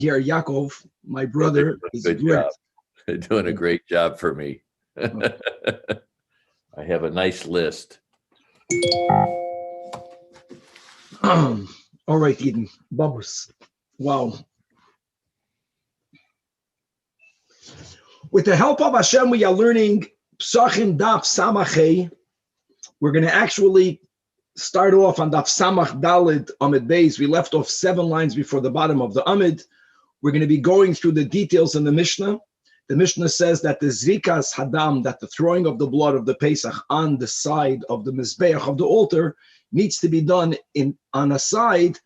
here, Yaakov, my brother, is good great. job. You're doing a great job for me. I have a nice list. All right, Eden. Bubbles. Wow. With the help of Hashem, we are learning Pesachim Daf Samach. We're going to actually start off on Daf Samach Dalid Amid Beis. We left off 7 lines before the bottom of the Amid. We're going to be going through the details in the Mishnah. The Mishnah says that the Zrikas Hadam, that the throwing of the blood of the Pesach on the side of the Mizbeach of the altar, needs to be done on a side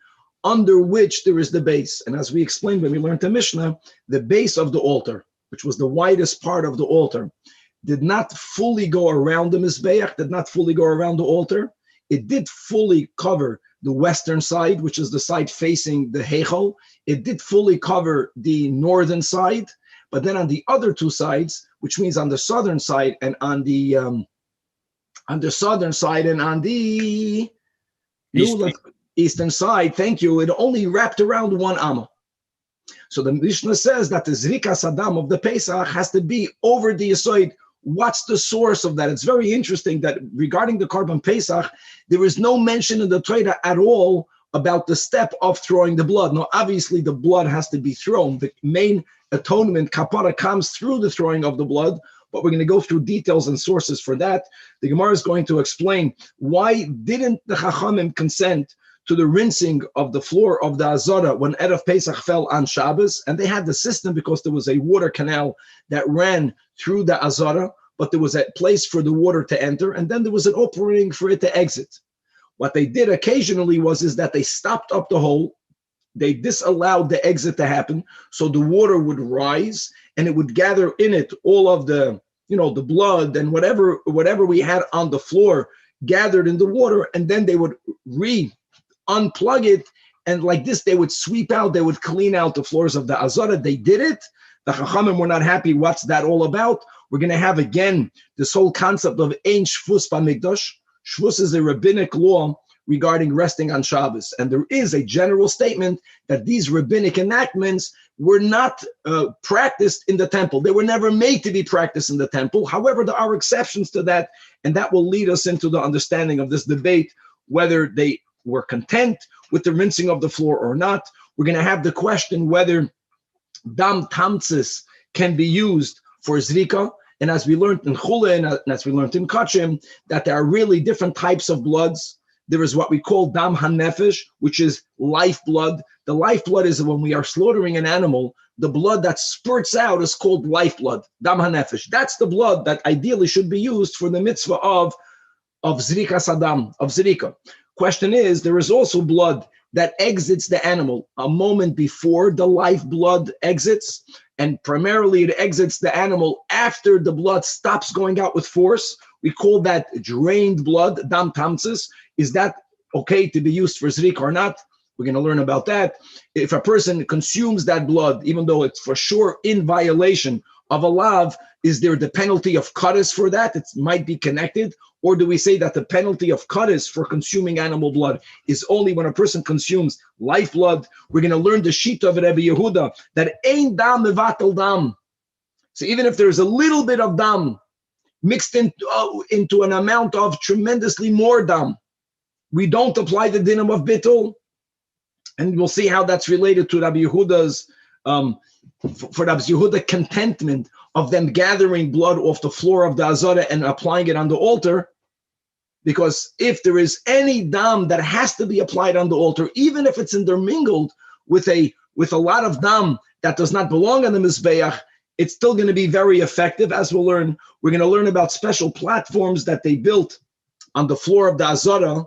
under which there is the base. And as we explained when we learned the Mishnah, the base of the altar, which was the widest part of the altar, did not fully go around the Mizbeach, did not fully go around the altar. It did fully cover the western side, which is the side facing the Heichal. It did fully cover the northern side, but then on the other 2 sides, which means on the southern side and on the southern side and on the eastern side, thank you, it only wrapped around 1 amma. So the Mishnah says that the Zrikas Hadam of the Pesach has to be over the Yesod. What's the source of that? It's very interesting that regarding the Koren Pesach, there is no mention in the Torah at all about the step of throwing the blood. Now, obviously, the blood has to be thrown. The main atonement, kapara, comes through the throwing of the blood, but we're going to go through details and sources for that. The Gemara is going to explain why didn't the Chachamim consent to the rinsing of the floor of the Azara when Erev Pesach fell on Shabbos, and they had the system because there was a water canal that ran through the Azara, but there was a place for the water to enter, and then there was an opening for it to exit. What they did occasionally is that they stopped up the hole, they disallowed the exit to happen, so the water would rise, and it would gather in it all of the, the blood and whatever we had on the floor gathered in the water, and then they would unplug it, and like this, they would sweep out, they would clean out the floors of the Azara. They did it. The Chachamim were not happy. What's that all about? We're going to have again this whole concept of Ein Shvus B'Mikdash. Shvus is a rabbinic law regarding resting on Shabbos, and there is a general statement that these rabbinic enactments were not practiced in the temple. They were never made to be practiced in the temple. However, there are exceptions to that, and that will lead us into the understanding of this debate, whether they were content with the rinsing of the floor or not. We're going to have the question whether dam tamtzis can be used for zrika. And as we learned in Chule and as we learned in Kachim, that there are really different types of bloods. There is what we call dam hanefesh, which is life blood. The life blood is when we are slaughtering an animal, the blood that spurts out is called life blood, dam hanefesh. That's the blood that ideally should be used for the mitzvah of zrika sadam, of zrika. Question is, there is also blood that exits the animal a moment before the life blood exits, and primarily it exits the animal after the blood stops going out with force. We call that drained blood, dam tamtzis. Is that okay to be used for zrika or not? We're going to learn about that. If a person consumes that blood, even though it's for sure in violation of a lav, is there the penalty of kares for that? It might be connected. Or do we say that the penalty of kares for consuming animal blood is only when a person consumes life blood? We're going to learn the sheet of Rabbi Yehuda that ein dam mevatel dam. So even if there's a little bit of dam mixed into an amount of tremendously more dam, we don't apply the dinam of bittul. And we'll see how that's related to Rabbi Yehuda's, for Rabbi Yehuda contentment of them gathering blood off the floor of the Azara and applying it on the altar. Because if there is any dam that has to be applied on the altar, even if it's intermingled with a lot of dam that does not belong on the Mizbeach, it's still going to be very effective. As we'll learn, we're going to learn about special platforms that they built on the floor of the Azara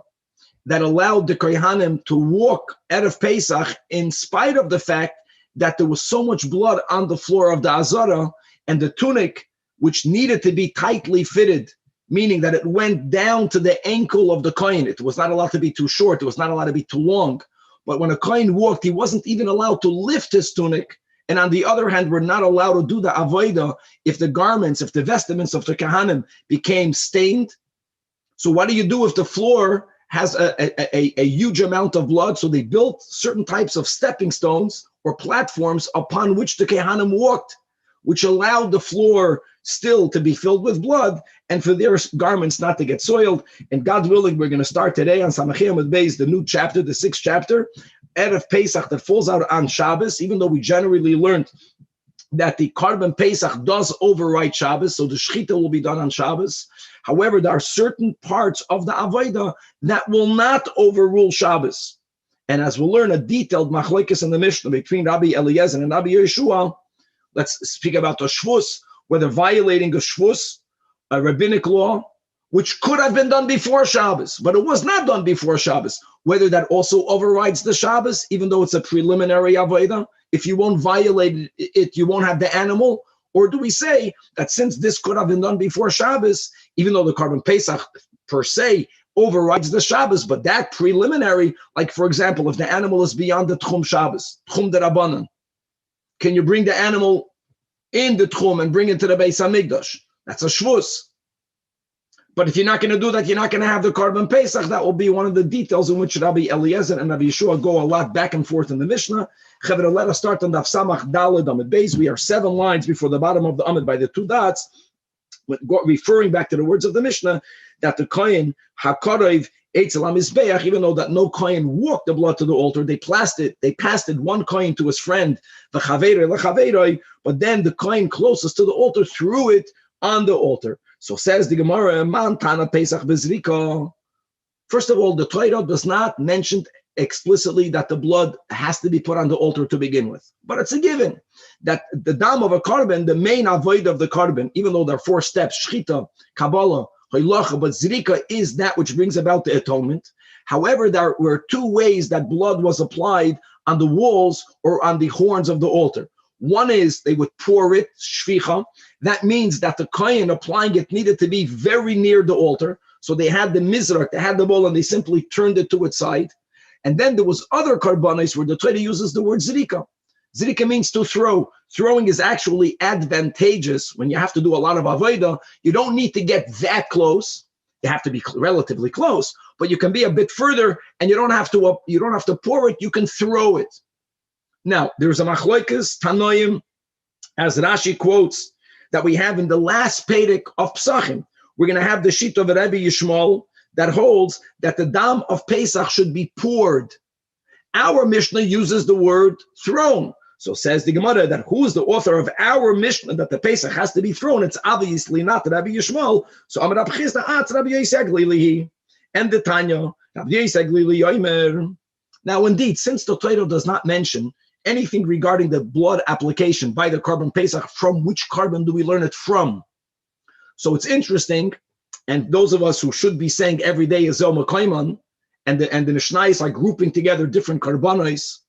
that allowed the Kohanim to walk out of Pesach in spite of the fact that there was so much blood on the floor of the Azara, and the tunic, which needed to be tightly fitted, meaning that it went down to the ankle of the Kohen. It was not allowed to be too short. It was not allowed to be too long. But when a Kohen walked, he wasn't even allowed to lift his tunic. And on the other hand, we're not allowed to do the avodah if the garments, if the vestments of the Kohanim became stained. So what do you do if the floor has a huge amount of blood? So they built certain types of stepping stones or platforms upon which the Kehanim walked, which allowed the floor still to be filled with blood and for their garments not to get soiled. And God willing, we're going to start today on Samachim with Beis, the new chapter, the 6th chapter, Erev Pesach, that falls out on Shabbos, even though we generally learned that the Korban Pesach does override Shabbos, so the Shechita will be done on Shabbos. However, there are certain parts of the Avodah that will not overrule Shabbos. And as we'll learn a detailed machlokes in the Mishnah between Rabbi Eliezer and Rabbi Yeshua, let's speak about the Shvus, whether violating a Shvus, a rabbinic law, which could have been done before Shabbos, but it was not done before Shabbos, whether that also overrides the Shabbos, even though it's a preliminary Avodah. If you won't violate it, you won't have the animal. Or do we say that since this could have been done before Shabbos, even though the Korban Pesach per se overrides the Shabbos, but that preliminary, like for example, if the animal is beyond the Tchum Shabbos, Tchum de Rabbanan, can you bring the animal in the Tchum and bring it to the Beis HaMikdash? That's a Shvus. But if you're not going to do that, you're not going to have the Korban Pesach. That will be one of the details in which Rabbi Eliezer and Rabbi Yeshua go a lot back and forth in the Mishnah. Chavra, let us start on Daf Samach Daled Amud Beis. We are 7 lines before the bottom of the Amud by the 2 dots, referring back to the words of the Mishnah, that the Kohen HaKarev Eitzel HaMizbeach, even though that no Kohen walked the blood to the altar, they passed it one Kohen to his friend, but then the Kohen closest to the altar threw it on the altar. So says the Gemara, Man Tana Pesach Bezrika. First of all, the Torah does not mention explicitly that the blood has to be put on the altar to begin with. But it's a given that the dam of a korban, the main avoid of the korban, even though there are 4 steps, shchita, kabbalah, hoilacha, but zrika is that which brings about the atonement. However, there were 2 ways that blood was applied on the walls or on the horns of the altar. One is they would pour it, shvicha. That means that the kohen applying it needed to be very near the altar. So they had the mizrach, they had the bowl, and they simply turned it to its side. And then there was other karbanos where the Torah uses the word zrika. Zrika means to throw. Throwing is actually advantageous when you have to do a lot of avodah. You don't need to get that close. You have to be relatively close, but you can be a bit further, and you don't have to pour it. You can throw it. Now, there's a machlokes Tanoim, as Rashi quotes, that we have in the last Perek of Pesachim. We're going to have the sheet of Rabbi Yishmael that holds that the dam of Pesach should be poured. Our Mishnah uses the word thrown. So says the Gemara that who is the author of our Mishnah that the Pesach has to be thrown? It's obviously not Rabbi Yishmael. So Amar Rabbi Chisda Atz Rabbi Yisag Lili and the Tanya Rabbi Yisag Lili Yomer. Now, indeed, since the Torah does not mention anything regarding the blood application by the Korban Pesach, from which Korban do we learn it from? So it's interesting, and those of us who should be saying every day is Zoma Kaiman, and the Mishnayos are grouping together different Korbanos.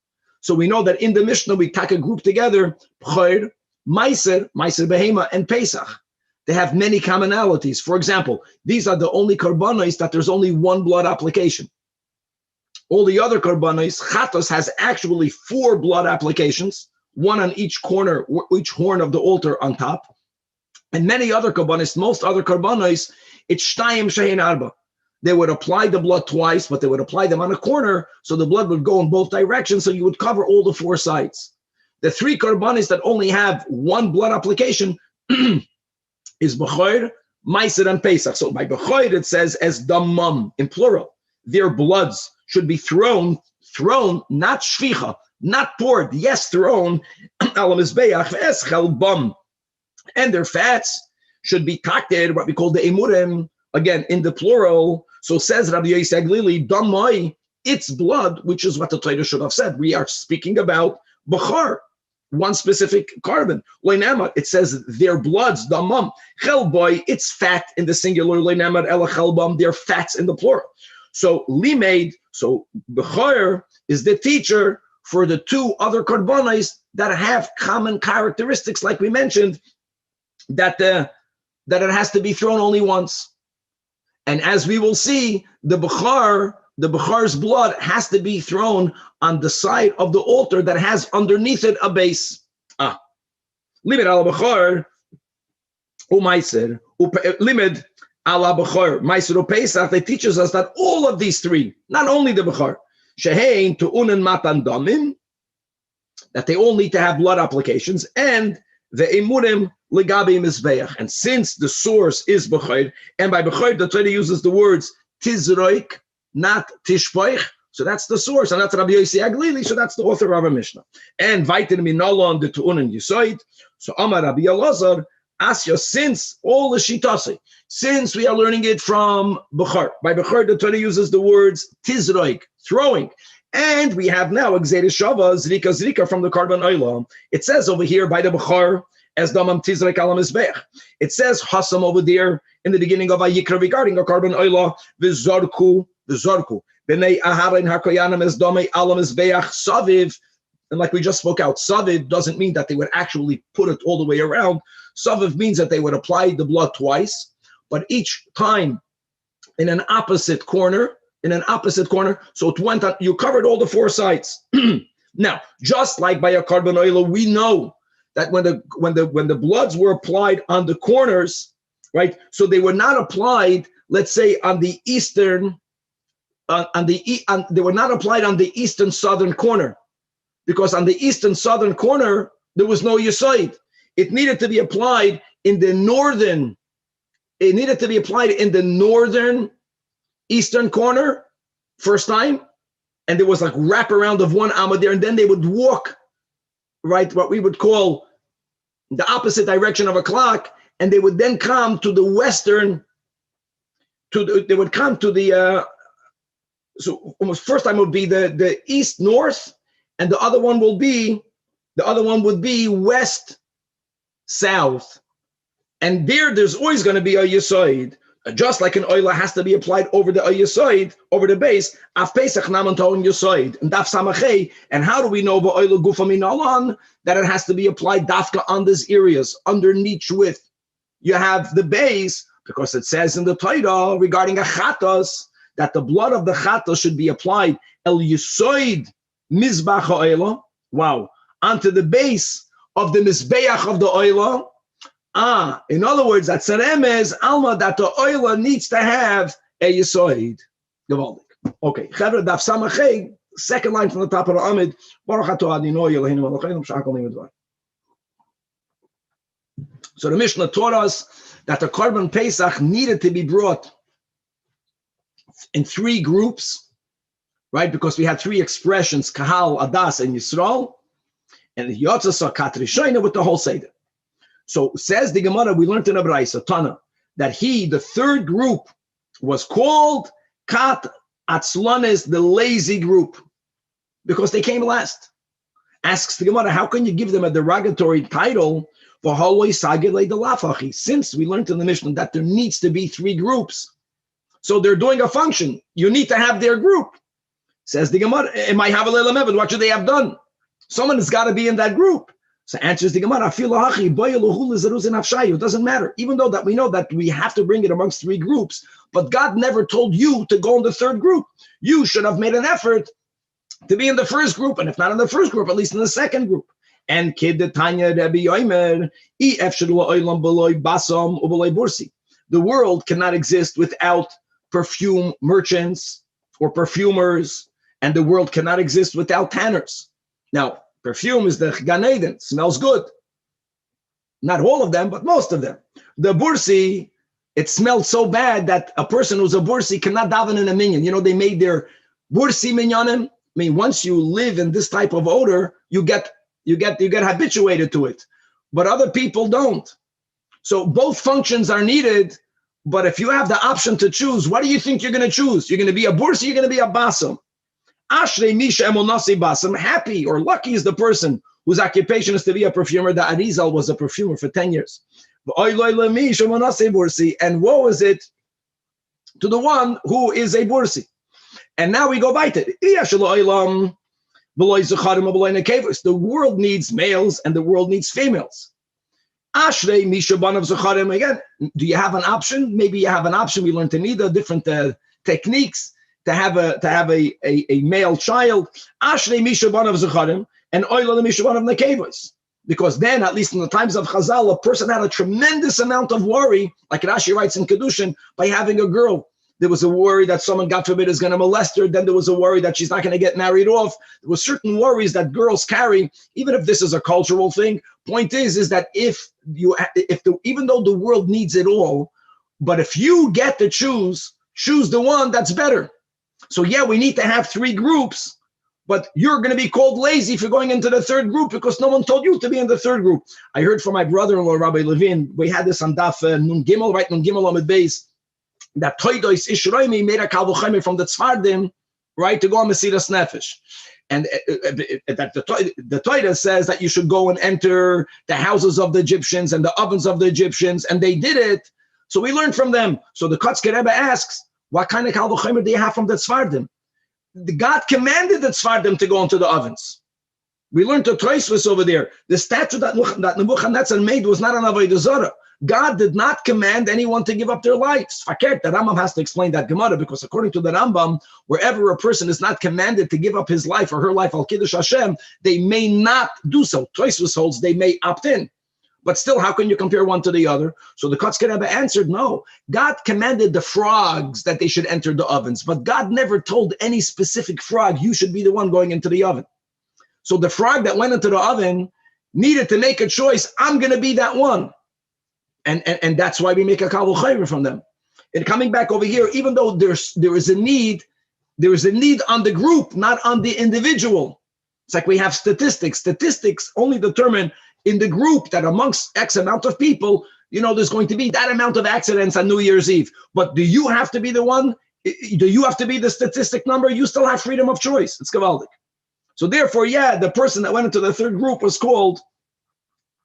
So we know that in the Mishnah we take a group together, B'chor, Meiser Behema, and Pesach. They have many commonalities. For example, these are the only Korbanos that there's only one blood application. All the other korbanos, chatos has actually 4 blood applications, 1 on each corner, each horn of the altar on top. And many other korbanos, most other korbanos, it's shtayim shein arba. They would apply the blood twice, but they would apply them on a corner, so the blood would go in both directions, so you would cover all the 4 sides. The 3 korbanos that only have 1 blood application is B'chor, Meiser, and Pesach. So by B'chor it says as damam, in plural. Their bloods should be thrown, not shvicha, not poured, yes, thrown, al mizbeach v'eschel bam. And their fats should be takted, what we call the emurim, again, in the plural. So says Rabbi Yisag Lili, damai, its blood, which is what the Torah should have said. We are speaking about b'chor, one specific carbon. Loinema, it says their bloods, damam. Chelboy, it's fat in the singular. Loinema, ela chelbam, their fats in the plural. So limaid, so B'chor is the teacher for the 2 other korbanos that have common characteristics, like we mentioned, that it has to be thrown only once. And as we will see, the B'chor's blood has to be thrown on the side of the altar that has underneath it a base. Limit al B'chor, u'maiser, limit ala B'chor, Meiser Pesach, it teaches us that all of these 3, not only the B'chor, shehein tu'unen matan damim, that they all need to have blood applications, and the emurim legabi mizbeach. And since the source is b'chayr, and by b'chayr the Torah uses the words tizroik, not tishpoich, so that's the source, and that's Rabbi Yossi Aglili, so that's the author of our Mishnah. And vaitin minala on the tu'unin yisoid, so Amar Rabbi Elazar, Asya, since all the shitasi, since we are learning it from Bechar, by Bechar the Torah uses the words tizroik, throwing, and we have now Gzeira Shava, Zrika from the Korban Oila. It says over here by the Bechar, as Damam Tizroik Alam Mizbeach. It says Hassan over there in the beginning of Ayikra regarding a Korban Oila, V'zorku, B'nei Aharon HaKoyanim es Damei Alam Mizbeach Saviv. And like we just spoke out, Saviv doesn't mean that they would actually put it all the way around. Saviv means that they would apply the blood twice, but each time in an opposite corner. So it went on, you covered all the four sides. Now, just like by a Korban Oila, we know that when the bloods were applied on the corners, right? So they were not applied, let's say, on the eastern, they were not applied on the eastern southern corner, because on the eastern southern corner there was no yisoid. It needed to be applied in the northern. It needed to be applied in the northern eastern corner first time, and there was like wraparound of one amud there, and then they would walk, right, what we would call the opposite direction of a clock, and they would then come to the western, so almost first time would be the east north, and the other one would be west south, and there's always going to be a yisoid. Just like an oila has to be applied over the yisoid, over the base, af Pesach namanton yisoid, and daf samachay. And how do we know ba'oila gufa min alan that it has to be applied dafka on these areas, underneath width? You have the base, because it says in the Torah regarding a chatas that the blood of the chatas should be applied el yisoid mizbach ha'oila, onto the base of the mizbeach of the oila. In other words, that's an emes alma that the oila needs to have a yisoid. Gewaldig. Okay, Chavre daf samachay, second line from the top of the Amid. Baruch atah Adonai Eloheinu Malachenu b'sha'akol nimidvar. So the Mishnah taught us that the Korban Pesach needed to be brought in three groups, right? Because we had three expressions: Kahal, Adas, and Yisrael, and the Yotza saw Katri Shoina with the whole Seder. So says the Gemara, we learned in a Braisa, Tanach, that the third group, was called Kat Atzlanes, the lazy group, because they came last. Asks the Gemara, how can you give them a derogatory title for Holoi Sagile de Lafachi? Since we learned in the Mishnah that there needs to be three groups. So they're doing a function. You need to have their group. Says the Gemara, it might have a Leila Meved. What should they have done? Someone has got to be in that group. So answers the Gemara, it doesn't matter. Even though that we know that we have to bring it amongst three groups, but God never told you to go in the third group. You should have made an effort to be in the first group, and if not in the first group, at least in the second group. And the world cannot exist without perfume merchants or perfumers, and the world cannot exist without tanners. Now, perfume is the Gan Eden, smells good. Not all of them, but most of them. The bursi, it smelled so bad that a person who's a bursi cannot daven in a minyan. You know, they made their bursi minyanim. I mean, once you live in this type of odor, you get habituated to it. But other people don't. So both functions are needed. But if you have the option to choose, what do you think you're going to choose? You're going to be a bursi, you're going to be a basam. Ashrei Misha Emonasi Basam, happy or lucky is the person whose occupation is to be a perfumer. The Arizal was a perfumer for 10 years. And woe is it to the one who is a bursi. And now we go by to the world needs males and the world needs females. Ashrei Misha Banav Zacharim. Again, do you have an option? Maybe you have an option. We learned in either different techniques to have a male child. Ashrei Misha Banav Zacharim and Oila Misha Banav Nekevos. Because then, at least in the times of Chazal, a person had a tremendous amount of worry, like Rashi writes in Kedushin, by having a girl. There was a worry that someone, God forbid, is going to molest her. Then there was a worry that she's not going to get married off. There were certain worries that girls carry, even if this is a cultural thing. Point is that even though the world needs it all, but if you get to choose the one that's better. So yeah, we need to have 3 groups, but you're going to be called lazy if you're going into the 3rd group because no one told you to be in the 3rd group. I heard from my brother-in-law, Rabbi Levin, we had this on Daf Nun Gimel, right? Nun Gimel Amid Beis, that Toidois Ishraimi made a Kalvuchayim from the Tzfardim, right, to go on Mesiras Nefesh. And that the Torah says that you should go and enter the houses of the Egyptians and the ovens of the Egyptians, and they did it. So we learned from them. So the Kotzker Rebbe asks, what kind of Kalvuchayim do you have from the Tzfardim? God commanded the Tzfardim to go into the ovens. We learned the Tosfos over there. The statue that Nebuchadnezzar made was not an Avodah Zarah. God did not command anyone to give up their lives. Fakert, the Rambam has to explain that Gemara, because according to the Rambam, wherever a person is not commanded to give up his life or her life al Kiddush Hashem, they may not do so. Tosfos holds they may opt in. But still, how can you compare one to the other? So the Kotzker Rebbe answered, no. God commanded the frogs that they should enter the ovens, but God never told any specific frog, you should be the one going into the oven. So the frog that went into the oven needed to make a choice. I'm going to be that one. And that's why we make a Kalvuchayim from them. And coming back over here, even though there is a need on the group, not on the individual. It's like we have statistics. Statistics only determine in the group that amongst X amount of people, there's going to be that amount of accidents on New Year's Eve. But do you have to be the one? Do you have to be the statistic number? You still have freedom of choice. It's Gavaldik. So therefore, yeah, the person that went into the 3rd group was called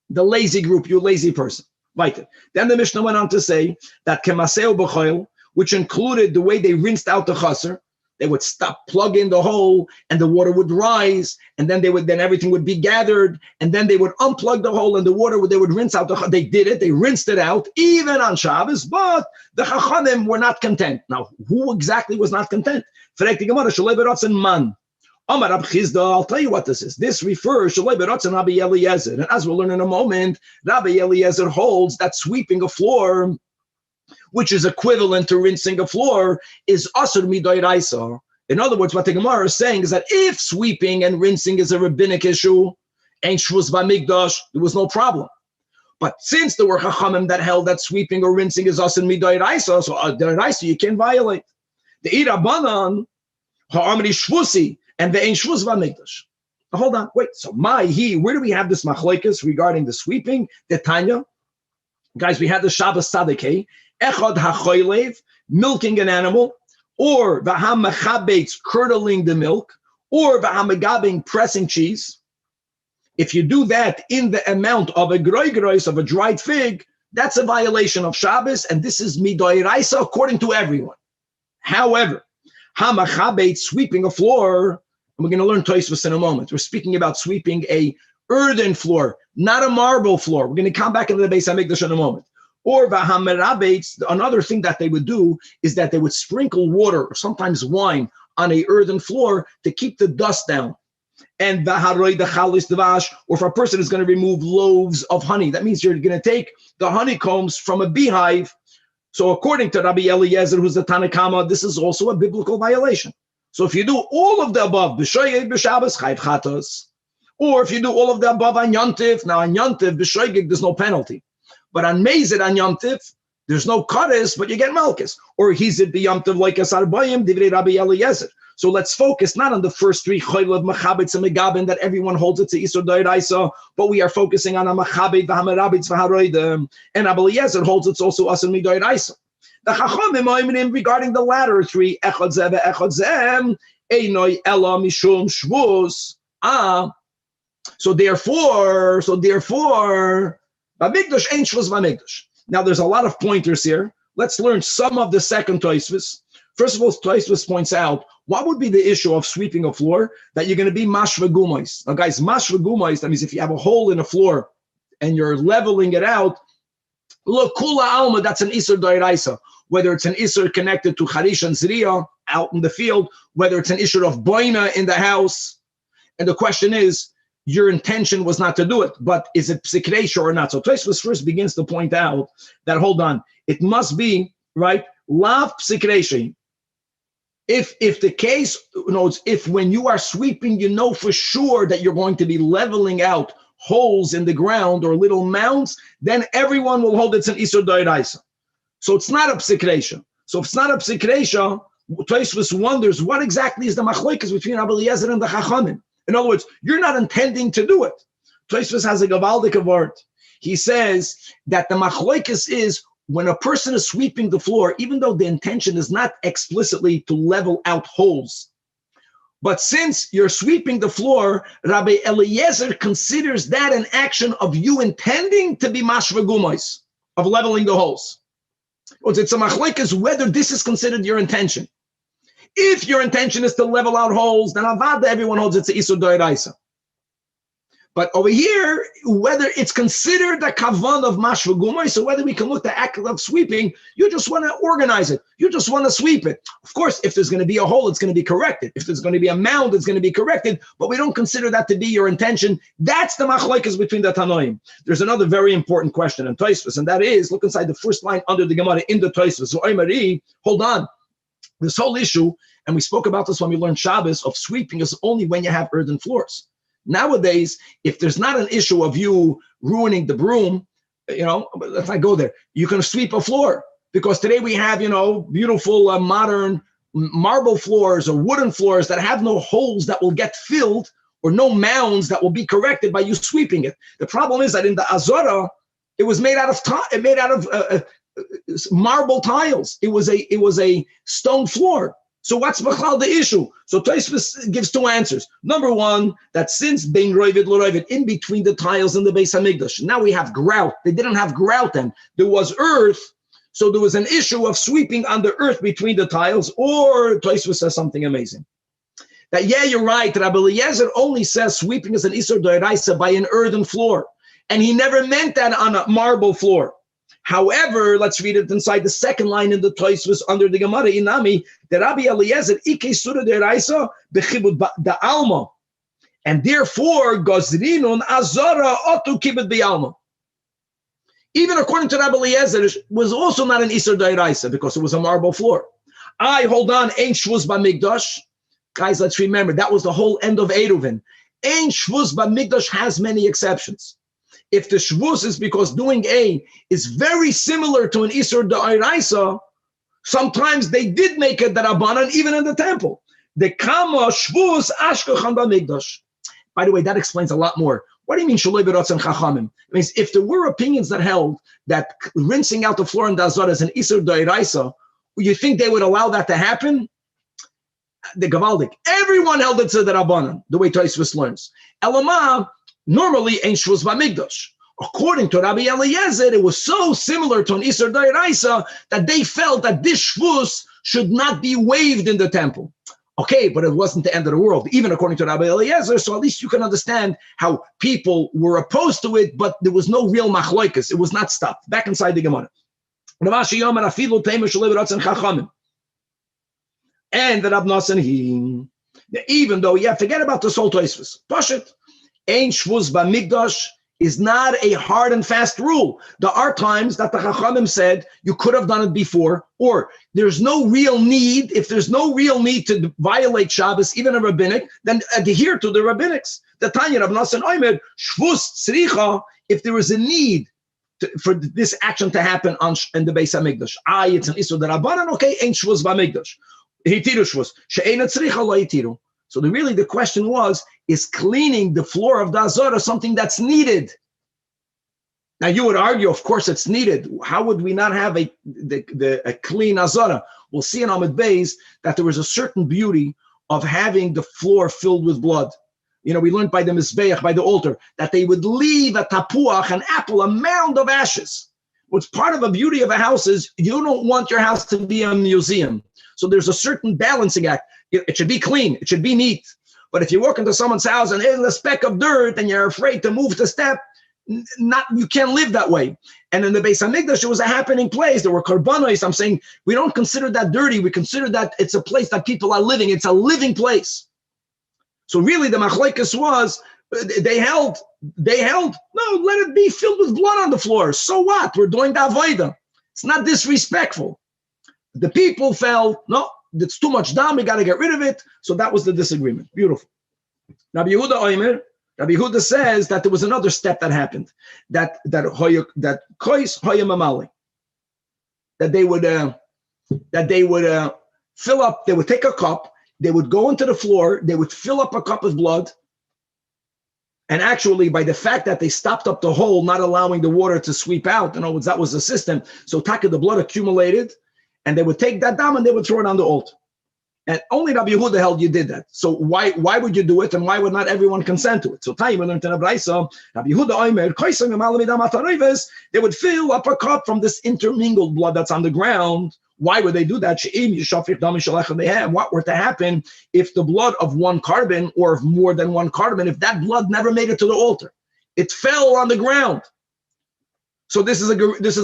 the lazy group, you lazy person. Right. Then the Mishnah went on to say that kemaseo b'choil, which included the way they rinsed out the chaser, they would plug in the hole, and the water would rise, and then everything would be gathered, and then they would unplug the hole, and the water they would rinse out the chaser. They did it. They rinsed it out, even on Shabbos. But the Chachamim were not content. Now, who exactly was not content? Amar Rab Chizda, I'll tell you what this is. This refers to Rabbi Eliezer. And as we'll learn in a moment, Rabbi Eliezer holds that sweeping a floor, which is equivalent to rinsing a floor, is asur midoraisa. In other words, what the Gemara is saying is that if sweeping and rinsing is a rabbinic issue, ain't shvus b'mikdash, there was no problem. But since there were chachamim that held that sweeping or rinsing is asur midoraisa, so doraisa you can't violate. The irabanan ha'amri shvusi. And the Ein Shvus V'Mikdash. Hold on, wait. So where do we have this machlokes regarding the sweeping? The Tanya, guys, we had the Shabbos Tzadikei, Echad HaChoylev, milking an animal, or V'Hamachabetz, curdling the milk, or V'Hamagabing, pressing cheese. If you do that in the amount of a grois of a dried fig, that's a violation of Shabbos, and this is midoraisa according to everyone. However, Hamachabetz, sweeping a floor. And we're going to learn Tosfos in a moment. We're speaking about sweeping a earthen floor, not a marble floor. We're going to come back into the Beis HaMikdash in a moment. Or v'hamerabetz, another thing that they would do is that they would sprinkle water or sometimes wine on a earthen floor to keep the dust down. And v'haroi dechalis dvash, or if a person is going to remove loaves of honey, that means you're going to take the honeycombs from a beehive. So according to Rabbi Eliezer, who's the Tanach, this is also a biblical violation. So if you do all of the above, b'shoyeg b'Shabbos chayv chatos, or if you do all of the above on Yontif, now on Yontif, b'shoyeg, there's no penalty. But on Mezid, on Yontif, there's no kares, but you get malchus. Or hizid b'Yontif like asar bayim, divrei Rabbi Eliezer. So let's focus not on the first 3 choylev, machabetz, and megabin that everyone holds it to isur d'oraisa, but we are focusing on a machabet, v'hamerabetz, v'haroidem, and Rabbi Eliezer holds it's also asur midoraisa. The Chachamim regarding the latter 3, echad zeh ve'echad zeh, einoi ela mishum shvus. So therefore, b'mikdash ain't shvus b'mikdash. Now there's a lot of pointers here. Let's learn some of the second Tosfos. First of all, Tosfos points out what would be the issue of sweeping a floor, that you're going to be mashva gumais. Now guys, mashva gumais, that means if you have a hole in a floor and you're leveling it out, look, kula alma, that's an isur d'oraisa. Whether it's an isur connected to charish and zriya out in the field, whether it's an isur of boina in the house. And the question is, your intention was not to do it, but is it psikresha or not? So Tosfos first begins to point out that, hold on, it must be, right, Lav psikreshin. If the case, if when you are sweeping, you know for sure that you're going to be leveling out holes in the ground or little mounds, then everyone will hold it's an isur d'oraisa. So it's not a psikresha. So if it's not a psikresha, Tosfos wonders what exactly is the machlokes between Rabbi Eliezer and the Chachamim. In other words, you're not intending to do it. Tosfos has a gavaldik word. He says that the machlokes is when a person is sweeping the floor, even though the intention is not explicitly to level out holes, but since you're sweeping the floor, Rabbi Eliezer considers that an action of you intending to be mashva gumos, of leveling the holes. It's a machlokes whether this is considered your intention. If your intention is to level out holes, then avada everyone holds it's a isur d'oraisa. But over here, whether it's considered a kavan of mashva gumos, so whether we can look at the act of sweeping, you just want to organize it. You just want to sweep it. Of course, if there's going to be a hole, it's going to be corrected. If there's going to be a mound, it's going to be corrected. But we don't consider that to be your intention. That's the machlokes between the Tanoim. There's another very important question in Tosfos, and that is, look inside the first line under the Gemara in the Tosfos. So, hold on. This whole issue, and we spoke about this when we learned Shabbos, of sweeping is only when you have earthen floors. Nowadays, if there's not an issue of you ruining the broom, let's not go there. You can sweep a floor because today we have, beautiful modern marble floors or wooden floors that have no holes that will get filled or no mounds that will be corrected by you sweeping it. The problem is that in the Azora, it was made out of marble tiles. It was a stone floor. So what's the issue? So Tosfos gives two answers. Number one, that since bein roivid l'roivid, in between the tiles and the Beis Hamikdash, now we have grout. They didn't have grout then. There was earth, so there was an issue of sweeping on the earth between the tiles, or Tosfos says something amazing. That, yeah, you're right, Rabbi Eliezer only says sweeping is an isur d'oraisa by an earthen floor. And he never meant that on a marble floor. However, let's read it inside the second line in the Tosfos under the Gemara Inami, the Rabbi Eliezer ike sura deraisa bechibud da alma, and therefore gozrinun azara otu kibud be'alma. Even according to Rabbi Eliezer, it was also not an isur deraisa because it was a marble floor. Hold on, ein shvus b'mikdash. Guys, let's remember that was the whole end of Eruvin. Ein shvus b'mikdash has many exceptions. If the shvus is because doing is very similar to an isur d'oraisa, sometimes they did make a darabanan even in the temple. The kama shvus ashkachan b'mikdash. By the way, that explains a lot more. What do you mean shaloi b'ratzon chachamim? It means if there were opinions that held that rinsing out the floor in the Azara is an isur d'oraisa, you think they would allow that to happen? The gavaldik. Everyone held it to the darabanan, the way Tosfos learns. Elamah. Normally, ein shvus b'mikdash. According to Rabbi Eliezer, it was so similar to an isur d'oraisa that they felt that this shvus should not be waived in the temple. Okay, but it wasn't the end of the world, even according to Rabbi Eliezer. So at least you can understand how people were opposed to it, but there was no real machlokes. It was not stopped. Back inside the Gemara. And the Rab Nosson, even though, forget about this whole Tosfos. Push it. Ein shvus b'mikdash is not a hard and fast rule. There are times that the Chachamim said you could have done it before, or there's no real need. If there's no real need to violate Shabbos, even a rabbinic, then adhere to the rabbinics. The Tanya Rab Nosson Omer, shvus tzricha, if there is a need for this action to happen in the Beis Hamikdash. It's an isur d'rabanan, okay, ein shvus b'mikdash. Hitiru shvus, she'ein tzricha lo hitiru. So the question was, is cleaning the floor of the Azara something that's needed? Now you would argue, of course it's needed. How would we not have a clean Azara? We'll see in Amud Beis that there was a certain beauty of having the floor filled with blood. We learned by the Mizbeach, by the altar, that they would leave a tapuach, an apple, a mound of ashes. What's part of the beauty of a house is you don't want your house to be a museum. So there's a certain balancing act. It should be clean. It should be neat. But if you walk into someone's house and there's a speck of dirt and you're afraid to move the step, you can't live that way. And in the Beis Hamikdash, it was a happening place. There were korbanos. I'm saying we don't consider that dirty. We consider that it's a place that people are living. It's a living place. So really the machlokes was, they held, no, let it be filled with blood on the floor. So what? We're doing the avodah. It's not disrespectful. The people felt, no, it's too much dam, we got to get rid of it. So that was the disagreement. Beautiful. Rabbi Yehuda says that there was another step that happened, that they would fill up, they would take a cup, they would go into the floor, they would fill up a cup of blood, and actually by the fact that they stopped up the hole, not allowing the water to sweep out, in other words, that was the system, so the blood accumulated, and they would take that dam and they would throw it on the altar. And only Rabbi Yehuda held you did that. So why would you do it, and why would not everyone consent to it? So Taim learned in Rabbi Yehuda, they would fill up a cup from this intermingled blood that's on the ground. Why would they do that? What were to happen if the blood of one carbon or of more than one carbon, if that blood never made it to the altar? It fell on the ground. So this is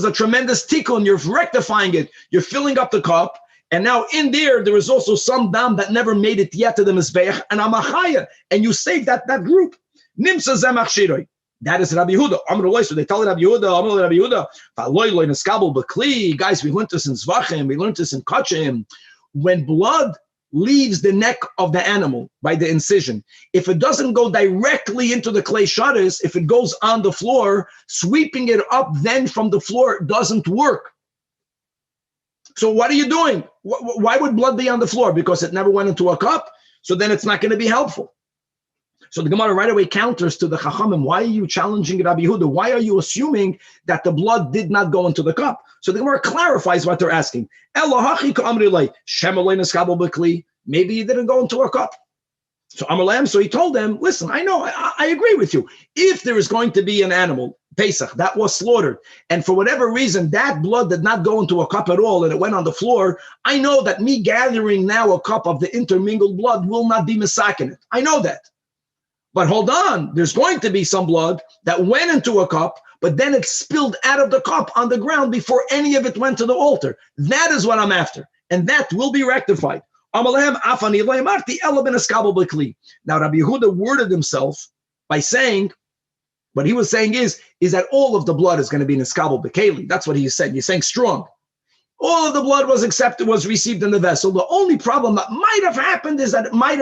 a tremendous tikkun. You're rectifying it. You're filling up the cup. And now in there is also some dam that never made it yet to the Mizbeach and Amachaya. And you save that group. Nimsa zemach shiroi. That is Rabbi Yehuda. So they tell Rabbi Yehuda, guys, we learned this in Zvachim, we learned this in Kachim. When blood leaves the neck of the animal by the incision, if it doesn't go directly into the clay shutters, if it goes on the floor, sweeping it up then from the floor doesn't work. So what are you doing? Why would blood be on the floor? Because it never went into a cup, so then it's not going to be helpful. So the Gemara right away counters to the Chachamim. Why are you challenging Rabbi Yehuda? Why are you assuming that the blood did not go into the cup? So the Gemara clarifies what they're asking. Maybe it didn't go into a cup. So he told them, listen, I know, I agree with you. If there is going to be an animal, Pesach, that was slaughtered, and for whatever reason, that blood did not go into a cup at all, and it went on the floor, I know that me gathering now a cup of the intermingled blood will not be misaking it. I know that. But hold on, there's going to be some blood that went into a cup, but then it spilled out of the cup on the ground before any of it went to the altar. That is what I'm after, and that will be rectified. Now, Rabbi Yehuda worded himself by saying, what he was saying is that all of the blood is going to be niskabel b'keli. That's what he said. He's saying strong. All of the blood was accepted, was received in the vessel. The only problem that might have happened is that it might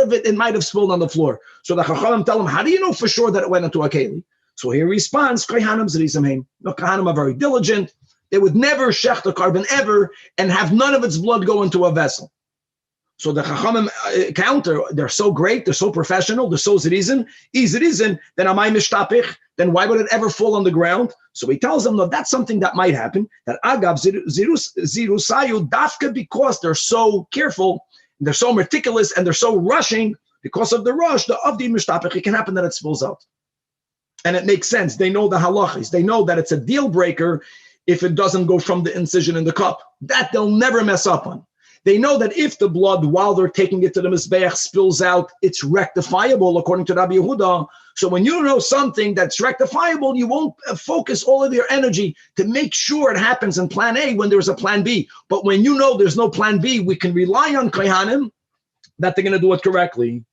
have spilled on the floor. So the Chachamim tell him, how do you know for sure that it went into a keli? So he responds, no, Kohanim are very diligent. They would never shech the carbon ever and have none of its blood go into a vessel. So the Chachamim counter, they're so great, they're so professional, they're so zrizin, then amay mishtapich, then why would it ever fall on the ground? So he tells them, no, that's something that might happen, that agav zirusayu dafka, because they're so careful, they're so meticulous, and they're so rushing, because of the rush, the avdi mishtapich, it can happen that it spills out. And it makes sense. They know the halachis. They know that it's a deal breaker if it doesn't go from the incision in the cup. That they'll never mess up on. They know that if the blood, while they're taking it to the Mizbeach, spills out, it's rectifiable, according to Rabbi Yehuda. So when you know something that's rectifiable, you won't focus all of your energy to make sure it happens in plan A when there's a plan B. But when you know there's no plan B, we can rely on Kohanim that they're going to do it correctly.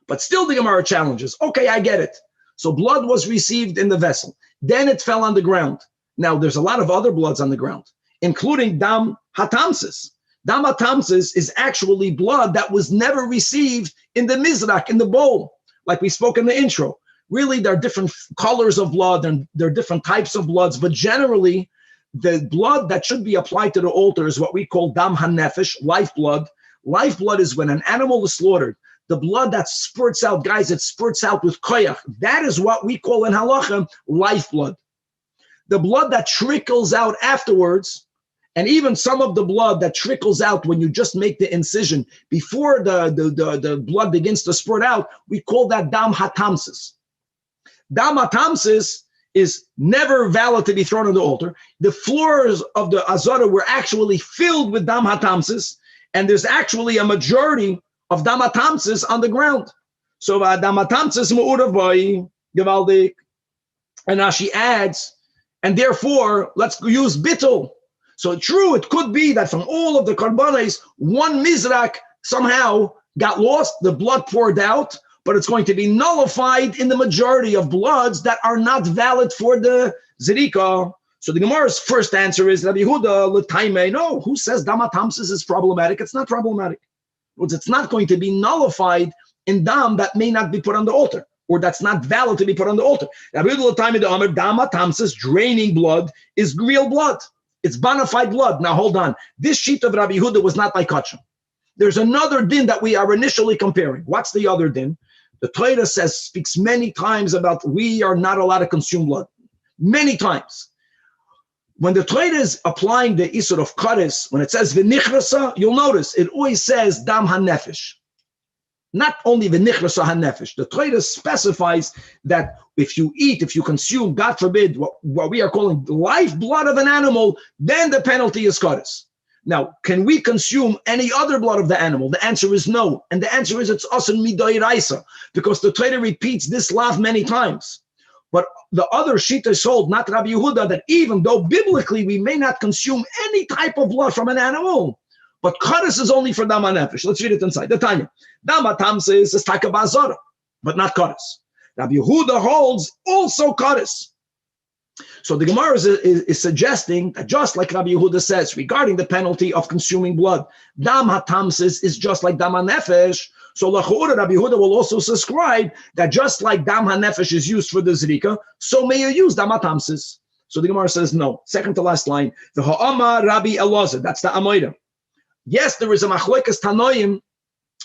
But still the Gemara challenges. Okay, I get it. So blood was received in the vessel. Then it fell on the ground. Now, there's a lot of other bloods on the ground, including dam hatamsis. Dam hatamsis is actually blood that was never received in the mizrach, in the bowl, like we spoke in the intro. Really, there are different colors of blood, and there are different types of bloods, but generally, the blood that should be applied to the altar is what we call dam hanefesh, lifeblood. Lifeblood is when an animal is slaughtered. The blood that spurts out, guys, it spurts out with koyach. That is what we call in halacha lifeblood. The blood that trickles out afterwards, and even some of the blood that trickles out when you just make the incision before the blood begins to spurt out, we call that dam hatamsis. Dam hatamsis is never valid to be thrown on the altar. The floors of the azara were actually filled with dam hatamsis, and there's actually a majority of dam hatamsis on the ground. So dam hatamsis mu'urav boi gevaldik, and now she adds, and therefore let's use bittul. So true, it could be that from all of the karbanos, one mizrak somehow got lost, the blood poured out, but it's going to be nullified in the majority of bloods that are not valid for the zirika. So the Gemara's first answer is Rabbi Yehuda l'taimei. No, who says dam hatamsis is problematic? It's not problematic. It's not going to be nullified in dam that may not be put on the altar, or that's not valid to be put on the altar. Rabbi Yehuda l'taimei the Amar dam hatamsis, draining blood, is real blood. It's bona fide blood. Now hold on. This sheet of Rabbi Yehuda was not like kachim. There's another din that we are initially comparing. What's the other din? The Torah speaks many times about we are not allowed to consume blood. Many times. When the Torah is applying the isur of kares, when it says v'nichrasa, you'll notice it always says dam hanefesh. Not only v'nichrasa hanefesh. The Torah specifies that if you eat, if you consume, God forbid, what we are calling life blood of an animal, then the penalty is kares. Now, can we consume any other blood of the animal? The answer is no. And the answer is it's asan midoiraisa, because the Torah repeats this lav many times. But the other shita is told, not Rabbi Yehuda, that even though biblically we may not consume any type of blood from an animal, but kares is only for dam hanefesh. Let's read it inside. The Tanya. Dam hatamsis is taka ba'azara, but not kares. Rabbi Yehuda holds also kares. So the Gemara is suggesting that just like Rabbi Yehuda says regarding the penalty of consuming blood, dam hatamsis is just like dam hanefesh. So l'cha'ura Rabbi Yehuda will also subscribe that just like dam hanefesh is used for the zrika, so may you use dam hatamsis. So the Gemara says no. Second to last line, the ha'ama Rabbi Elazar. That's the Amoida. Yes, there is a machlokes tanoim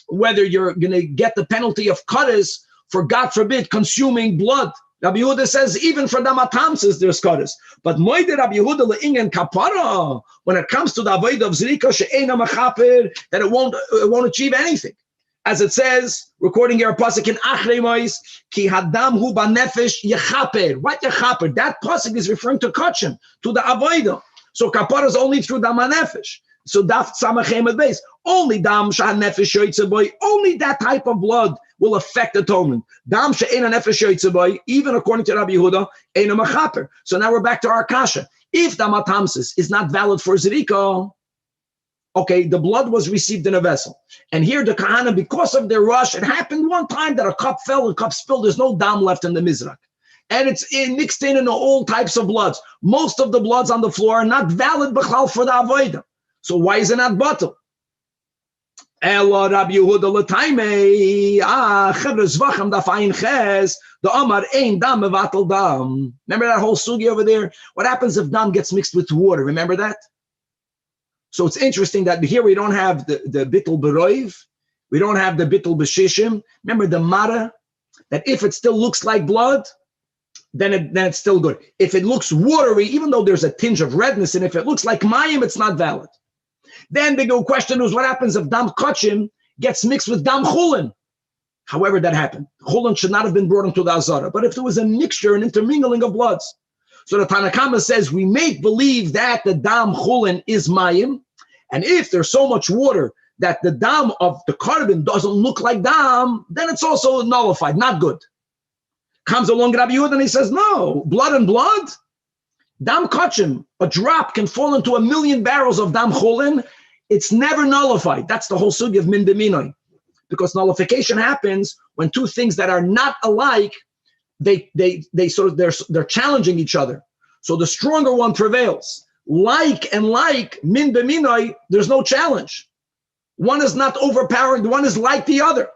whether you're going to get the penalty of kares for, God forbid, consuming blood. Rabbi Yehuda says even for dam hatamsis there's kares. But moide Rabbi Yehuda le'inyan kapara, when it comes to the avodah of zrika she'ena mechaper, that it won't achieve anything. As it says, recording your pasuk in Achrei Mois, ki hadam hu banefesh yechaper. What yechaper? That pasuk is referring to kachim, to the avodah. So kapara is only through dam hanefesh. So daf samachem at base. Only dam she'hanefesh yoytze, only that type of blood will affect atonement. Dam she'ena nefesh yoytze, even according to Rabbi Yehuda, ena mechaper. So now we're back to our kasha. If dam hatamsis is not valid for zrika, okay, the blood was received in a vessel. And here the kahana, because of their rush, it happened one time that a cup fell, a cup spilled, there's no dam left in the mizrach. And it's mixed in all types of bloods. Most of the bloods on the floor are not valid b'chlal for the avodah. So why is it not bottle? Ela Rabbi Yehuda l'taimei, chevres v'acham dafayin ches, the Omar ein dam mevatel dam. Remember that whole sugi over there? What happens if dam gets mixed with water? Remember that? So it's interesting that here we don't have the bittul beroiv, we don't have the bittul b'shishim. Remember the mara, that if it still looks like blood, then it's still good. If it looks watery, even though there's a tinge of redness, and if it looks like mayim, it's not valid. Then the question is, what happens if dam kachim gets mixed with dam chulin? However that happened. Chulin should not have been brought into the azara, but if there was a mixture, an intermingling of bloods. So the Tanakh says we make believe that the dam chulin is mayim, and if there's so much water that the dam of the carbon doesn't look like dam, then it's also nullified, not good. Comes along Rabbi Yehuda and he says, no, blood and blood, dam kachim, a drop can fall into 1,000,000 barrels of dam chulin. It's never nullified. That's the whole sugi of min b'minoi, because nullification happens when two things that are not alike, they're challenging each other. So the stronger one prevails. Like and like, min b'minoi, there's no challenge. One is not overpowering, one is like the other.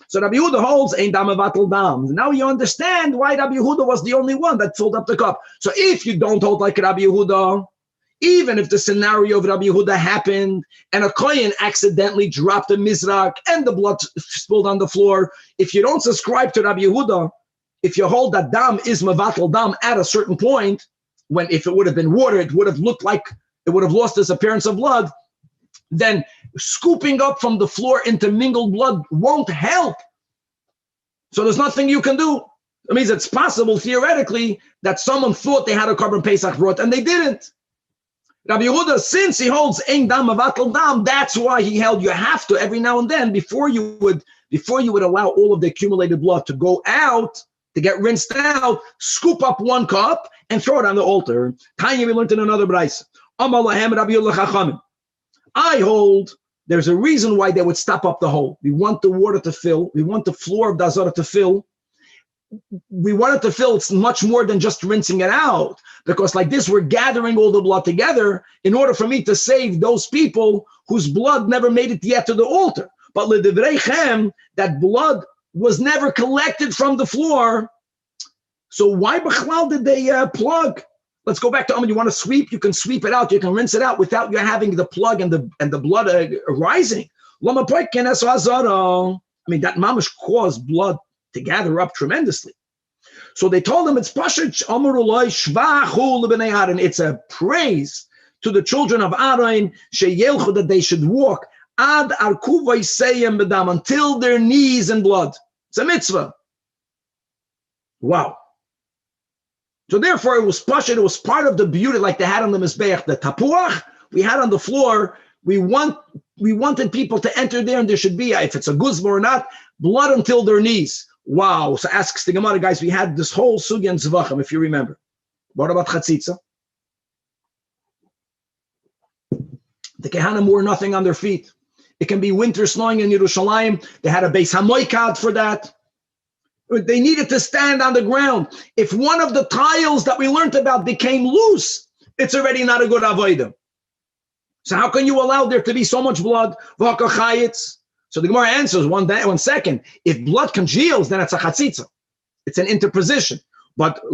So Rabbi Yehuda holds ein dam mevatel dam. Now you understand why Rabbi Yehuda was the only one that filled up the cup. So if you don't hold like Rabbi Yehuda, even if the scenario of Rabbi Yehuda happened and a kohen accidentally dropped a mizrak and the blood spilled on the floor, if you don't subscribe to Rabbi Yehuda, if you hold that dam is mevatel dam at a certain point, when if it would have been water, it would have looked like it would have lost its appearance of blood, then scooping up from the floor intermingled blood won't help. So there's nothing you can do. It means it's possible, theoretically, that someone thought they had a Koren Pesach brought and they didn't. Rabbi Yehuda, since he holds ein dam mevatel dam, that's why he held you have to every now and then, before you would allow all of the accumulated blood to go out, to get rinsed out, scoop up one cup and throw it on the altar. Tanya, we learned in another brayse. I hold there's a reason why they would stop up the hole. We want the water to fill. We want the floor of the azara to fill. we wanted to feel it's much more than just rinsing it out, because like this, we're gathering all the blood together in order for me to save those people whose blood never made it yet to the altar. But l'divreichem, that blood was never collected from the floor. So why b'chlal did they plug? Let's go back to you want to sweep, you can sweep it out, you can rinse it out without you having the plug and the blood rising. I mean, that mamash caused blood to gather up tremendously. So they told him it's pashut amrulai shvachu lebnei Aaron. It's a praise to the children of Aaron sheyelchu, that they should walk ad arkuvay seyem bedam, until their knees in blood. It's a mitzvah. Wow. So therefore, it was pashut. It was part of the beauty, like they had on the mizbeach, the tapuach we had on the floor. We wanted people to enter there, and there should be, if it's a guzma or not, blood until their knees. Wow. So asks the Gemara, guys, we had this whole sugya in Zavachim, if you remember. What about chatzitza? The Kehanim wore nothing on their feet. It can be winter snowing in Yerushalayim. They had a Beis HaMoikad for that. They needed to stand on the ground. If one of the tiles that we learned about became loose, it's already not a good avodah. So how can you allow there to be so much blood? So the Gemara answers, one second. If blood congeals, then it's a chatzitza. It's an interposition. But as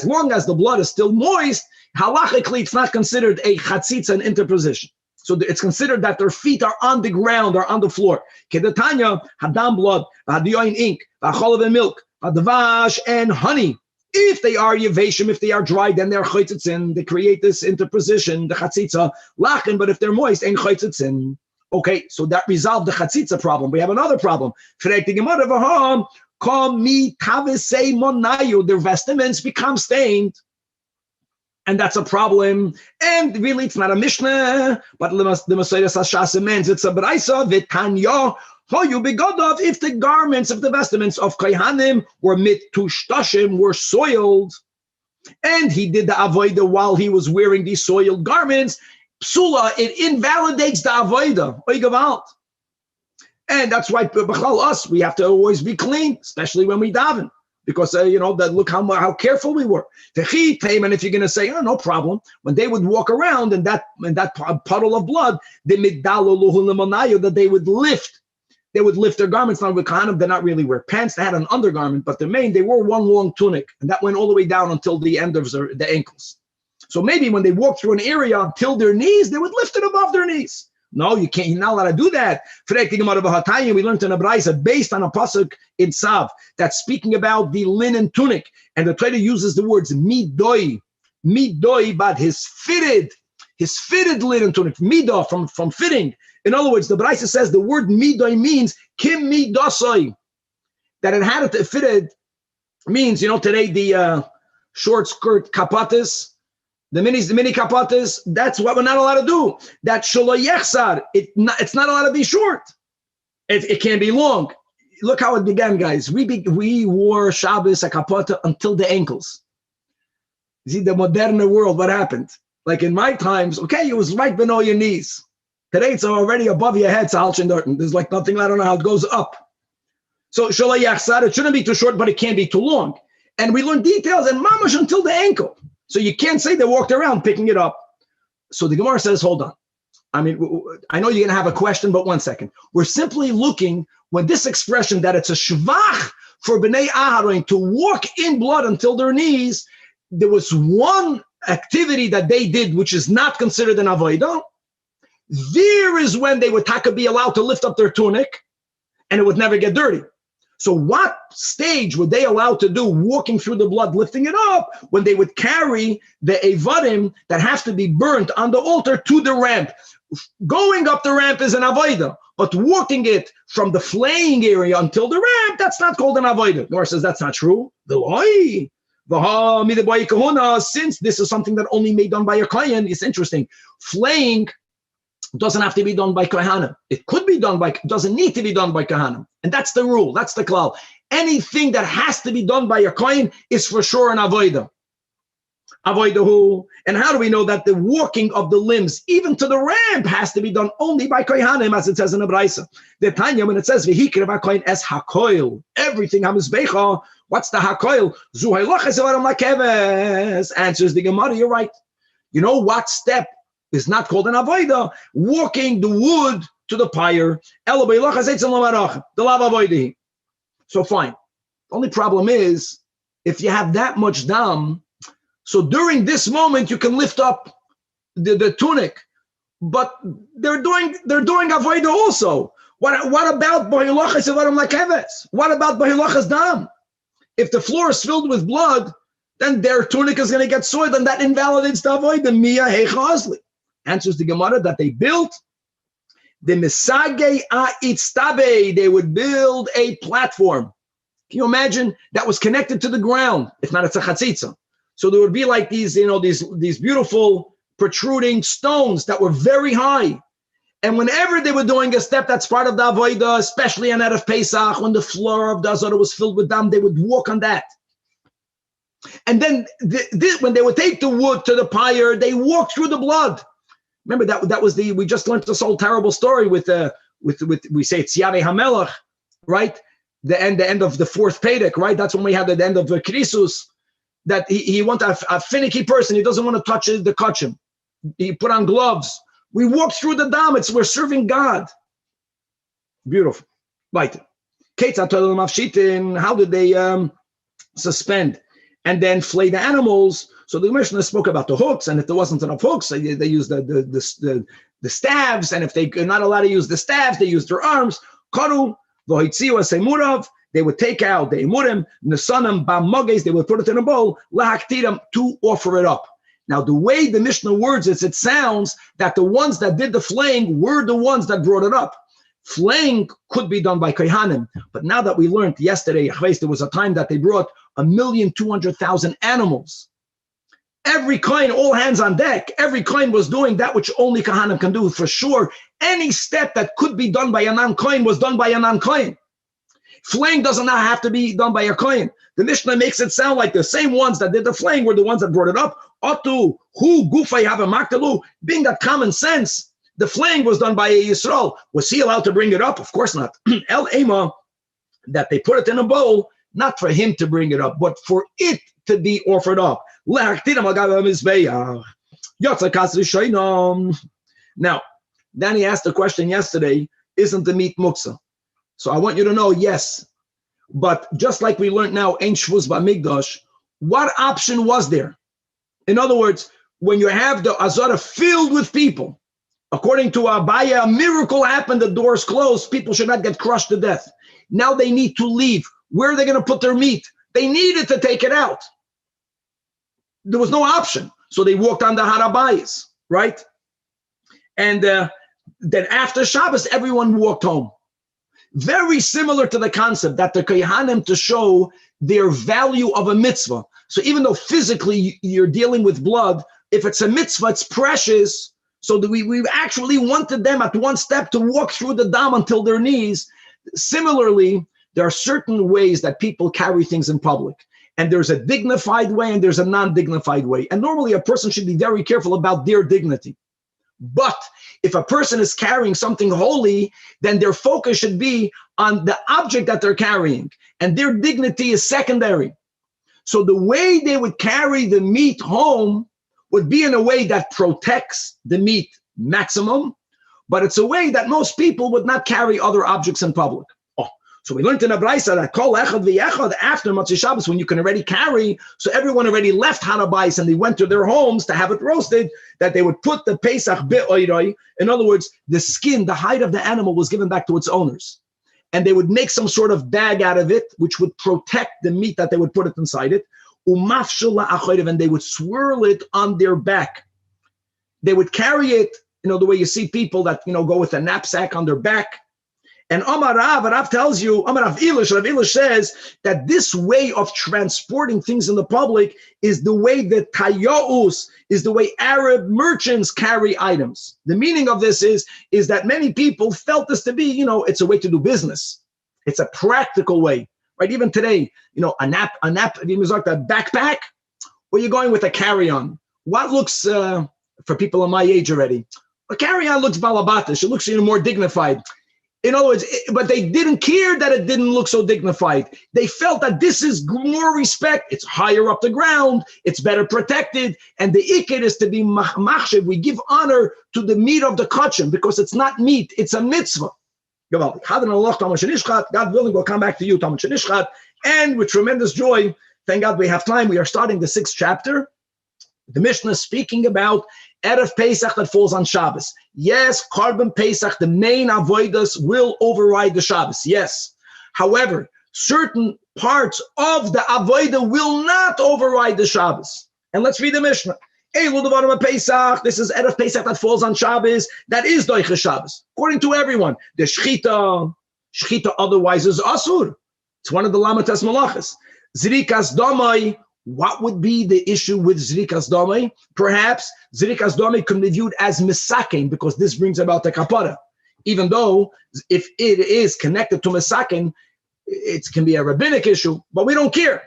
long as the blood is still moist, halachically it's not considered a chatzitza, an interposition. So it's considered that their feet are on the ground or on the floor. Kedetanya, hadam blood, hadiyoin ink, cholav and milk, hadavash and honey. If they are yevashim, if they are dry, then they're chaytzitzin. They create this interposition, the chatzitza, lachin. But if they're moist, ain't chaytzitzin. Okay, so that resolved the chatzitza problem. We have another problem. Their vestments become stained. And that's a problem. And really, it's not a Mishnah, but the Messiah Sashas means it's a Braisa, Vitanya, how you begodov, if the garments of the vestments of Kohanim were mitushtashim, were soiled, and he did the avodah while he was wearing these soiled garments, psula, it invalidates the avodah. Oigavalt. And that's why, us, we have to always be clean, especially when we daven. Because, that look how careful we were. And if you're going to say, oh, no problem, when they would walk around in that puddle of blood, that they would lift their garments. Now with Kohanim, they're not really wear pants. They had an undergarment, but they wore one long tunic, and that went all the way down until the end of the ankles. So maybe when they walked through an area until their knees, they would lift it above their knees. No, you can't. You're not allowed to do that. We learned in a Braisa based on a pasuk in Sav that's speaking about the linen tunic, and the Torah uses the words midoi, but his fitted linen tunic, midah from fitting. In other words, the Braisa says the word midoi means kim midasoi, that it had it fitted means today the short skirt kapatis. The mini kapatas, that's what we're not allowed to do. That shelo yechsar, it's not allowed to be short. It can be long. Look how it began, guys. We wore Shabbos a kapata until the ankles. You see, the modern world, what happened? Like in my times, okay, it was right below your knees. Today it's already above your head, there's like nothing, I don't know how it goes up. So shelo yechsar, it shouldn't be too short, but it can't be too long. And we learn details and mamash until the ankle. So you can't say they walked around picking it up. So the Gemara says, hold on. I mean, I know you're going to have a question, but 1 second. We're simply looking when this expression that it's a shvach for Bnei Aharon to walk in blood until their knees, there was one activity that they did which is not considered an avodah. There is when they would be allowed to lift up their tunic and it would never get dirty. So what stage were they allowed to do walking through the blood, lifting it up, when they would carry the evadim that have to be burnt on the altar to the ramp? Going up the ramp is an avodah, but walking it from the flaying area until the ramp, that's not called an avodah. Nor says that's not true. Since this is something that only made done by a kohen, it's interesting. Flaying doesn't have to be done by Kohanim. It could be done doesn't need to be done by Kohanim. And that's the rule, that's the klal. Anything that has to be done by a kohen is for sure an avodah. Avoidahu. And how do we know that the walking of the limbs, even to the ramp, has to be done only by kohanim, as it says in the Braisa? The Tanya, when it says v'hikrev hakohen es hakoil, everything hamizbecha. What's the hakoil? Zuhayloches evaram lakeves. Answers the Gemara. You're right. You know what step is not called an avoida? Walking the wood to the pyre. So fine. The only problem is if you have that much dam. So during this moment, you can lift up the tunic, but they're doing avodah also. What about bahilachas evarim lakeves? What about bahilachas dam? If the floor is filled with blood, then their tunic is going to get soiled, and that invalidates the avodah. Mia heichazli. Answers the Gemara that they built the misage aitztabe. They would build a platform. Can you imagine that was connected to the ground? If not, it's a chatzitza. So there would be like these, these beautiful protruding stones that were very high. And whenever they were doing a step that's part of the avodah, especially on Erev Pesach, when the floor of the Azara was filled with dam, they would walk on that. And then when they would take the wood to the pyre, they walked through the blood. Remember that was we just learned this whole terrible story with we say it's Yaveh HaMelech, right? The end of the fourth Pedic, right? That's when we had the end of the Krisus. That he wants a finicky person. He doesn't want to touch the kachim. He put on gloves. We walked through the dam. We're serving God. Beautiful. Right. How did they suspend and then flay the animals? So the Mishnah spoke about the hooks, and if there wasn't enough hooks, they used the staves, and if they're not allowed to use the staves, they used their arms. Karu v'hoitziu asemurav. They would take out the imurim, nesanam, bam they would put it in a bowl, lahaktiram, to offer it up. Now, the way the Mishnah words it sounds that the ones that did the flaying were the ones that brought it up. Flaying could be done by kohanim, but now that we learned yesterday, there was a time that they brought 1,200,000 animals. Every kohen, all hands on deck, every kohen was doing that which only kohanim can do. For sure, any step that could be done by a non-kohen was done by a non-kohen. Flaying does not have to be done by a kohen. The Mishnah makes it sound like the same ones that did the flaying were the ones that brought it up. Otu, hu, gufay, have a maktalu. Being that common sense, the flaying was done by a Yisrael. Was he allowed to bring it up? Of course not. El Ema, that they put it in a bowl, not for him to bring it up, but for it to be offered up. Now, Danny asked the question yesterday, isn't the meat muksa? So I want you to know, yes, but just like we learned now, Ein Shvus B'Mikdash, what option was there? In other words, when you have the Azara filled with people, according to Abaya, a miracle happened, the doors closed, people should not get crushed to death. Now they need to leave. Where are they going to put their meat? They needed to take it out. There was no option. So they walked on the Harabayas, right? And then after Shabbos, everyone walked home. Very similar to the concept that the kohanim to show their value of a mitzvah. So even though physically you're dealing with blood, if it's a mitzvah, it's precious. So that we actually wanted them at one step to walk through the dam until their knees. Similarly, there are certain ways that people carry things in public. And there's a dignified way and there's a non-dignified way. And normally a person should be very careful about their dignity. But if a person is carrying something holy, then their focus should be on the object that they're carrying, and their dignity is secondary. So the way they would carry the meat home would be in a way that protects the meat maximum, but it's a way that most people would not carry other objects in public. So we learned in a Braisa that kol echad v'yechad after Motzei Shabbos, when you can already carry, so everyone already left Hanabais and they went to their homes to have it roasted, that they would put the Pesach be'oiroi. In other words, the skin, the hide of the animal was given back to its owners. And they would make some sort of bag out of it, which would protect the meat that they would put it inside it. And they would swirl it on their back. They would carry it, the way you see people that, go with a knapsack on their back. And Rav tells you, Rav Elish says that this way of transporting things in the public is the way that Tayaus, is the way Arab merchants carry items. The meaning of this is that many people felt this to be, it's a way to do business. It's a practical way, right? Even today, a backpack or you're going with a carry-on. What looks, for people of my age already, a carry-on looks balabatish. It looks more dignified. In other words, but they didn't care that it didn't look so dignified. They felt that this is more respect. It's higher up the ground. It's better protected. And the ikir is to be machshev. We give honor to the meat of the kachim because it's not meat. It's a mitzvah. God willing, we'll come back to you, Talmud Shenishchat. And with tremendous joy, thank God we have time. We are starting the 6th chapter. The Mishnah is speaking about Erev Pesach that falls on Shabbos. Yes, Korban Pesach, the main avodas will override the Shabbos. Yes. However, certain parts of the avodah will not override the Shabbos. And let's read the Mishnah. Pesach, this is Erev Pesach that falls on Shabbos. That is Doiche Shabbos. According to everyone, the Shechita otherwise is Asur. It's one of the Lamatas Malachas. Zrikas Domai. What would be the issue with Zrikas Domai? Perhaps Zrikas Domai can be viewed as Misakin because this brings about the kapara. Even though if it is connected to Misakin, it can be a rabbinic issue, but we don't care.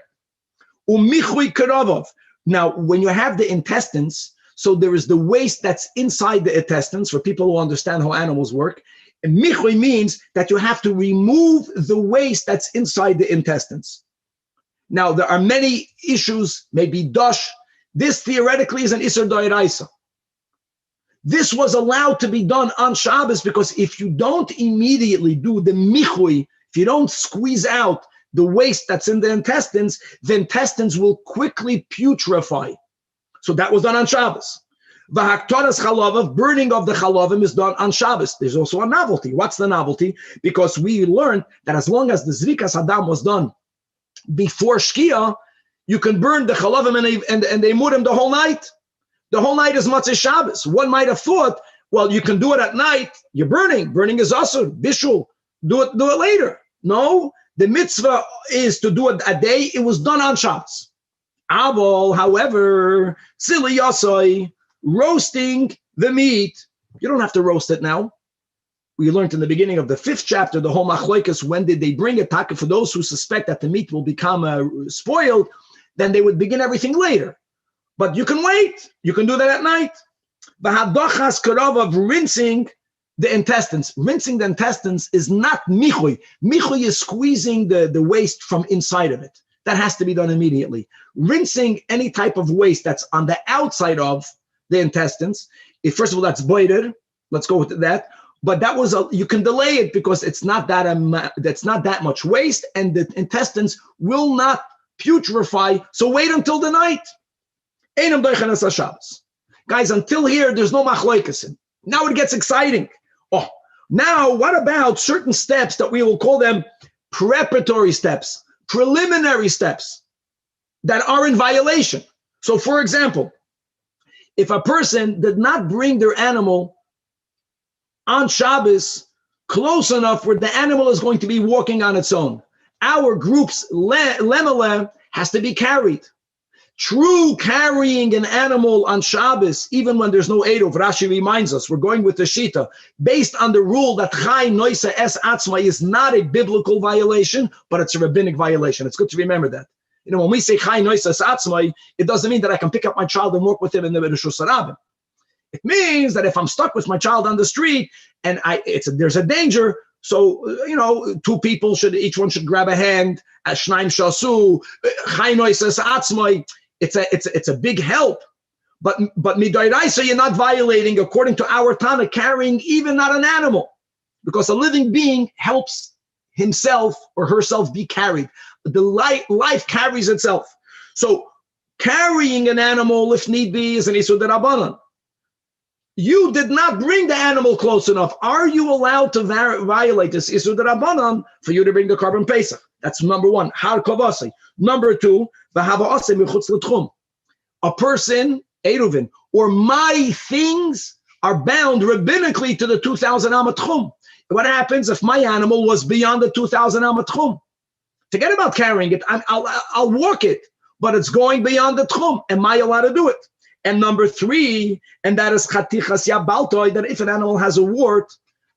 Umichui Karavov. Now, when you have the intestines, so there is the waste that's inside the intestines for people who understand how animals work. And michui means that you have to remove the waste that's inside the intestines. Now, there are many issues, maybe dush. This theoretically is an Isser Doiraisa. This was allowed to be done on Shabbos because if you don't immediately do the michui, if you don't squeeze out the waste that's in the intestines will quickly putrefy. So that was done on Shabbos. V'haktoras chalav, burning of the chalavim is done on Shabbos. There's also a novelty. What's the novelty? Because we learned that as long as the Zrikas Adam was done before Shkia, you can burn the chalavim and they murim the whole night. The whole night is Matzah Shabbos. One might have thought, well, you can do it at night. You're burning. Burning is asur. Bishul. Do it later. No, the mitzvah is to do it a day. It was done on Shabbos. Avol, however, sili yasai, roasting the meat. You don't have to roast it now. We learned in the beginning of the 5th chapter, the whole machloikas, when did they bring it? For those who suspect that the meat will become spoiled, then they would begin everything later. But you can wait. You can do that at night. V'hadochas karov of rinsing the intestines. Rinsing the intestines is not michui. Michui is squeezing the waste from inside of it. That has to be done immediately. Rinsing any type of waste that's on the outside of the intestines, first of all, that's boited. Let's go with that. But that was you can delay it because it's not that much waste, and the intestines will not putrefy. So wait until the night. Guys, until here, there's no machloikas. Now it gets exciting. Oh, now what about certain steps that we will call them preparatory steps, preliminary steps that are in violation? So, for example, if a person did not bring their animal on Shabbos close enough where the animal is going to be walking on its own, our group's lemele has to be carried. True carrying an animal on Shabbos, even when there's no Eruv, Rashi reminds us, we're going with the Shita, based on the rule that Chai Noisa Es Atzma is not a biblical violation, but it's a rabbinic violation. It's good to remember that. You know, when we say Chai Noisa Es Atzma, it doesn't mean that I can pick up my child and walk with him in the Rishus Harabim. It means that if I'm stuck with my child on the street and there's a danger, so, you know, two people each one should grab a hand, Shnaim Shasu, Chai Noisa Es Atzma. It's a big help, but midoraisa you're not violating according to our Tanach, carrying even not an animal, because a living being helps himself or herself be carried. The life carries itself. So carrying an animal, if need be, is an isur d'Rabbanan. You did not bring the animal close enough. Are you allowed to violate this isur d'Rabbanan for you to bring the Korban Pesach? That's number one. Har kavasi. Number two, a person, Eruvin, or my things are bound rabbinically to the 2,000 amat chum. What happens if my animal was beyond the 2,000 amat chum? Forget about carrying it. I'll walk it, but it's going beyond the tchum. Am I allowed to do it? And number three, and that is chatichas yabaltoi, that if an animal has a wart,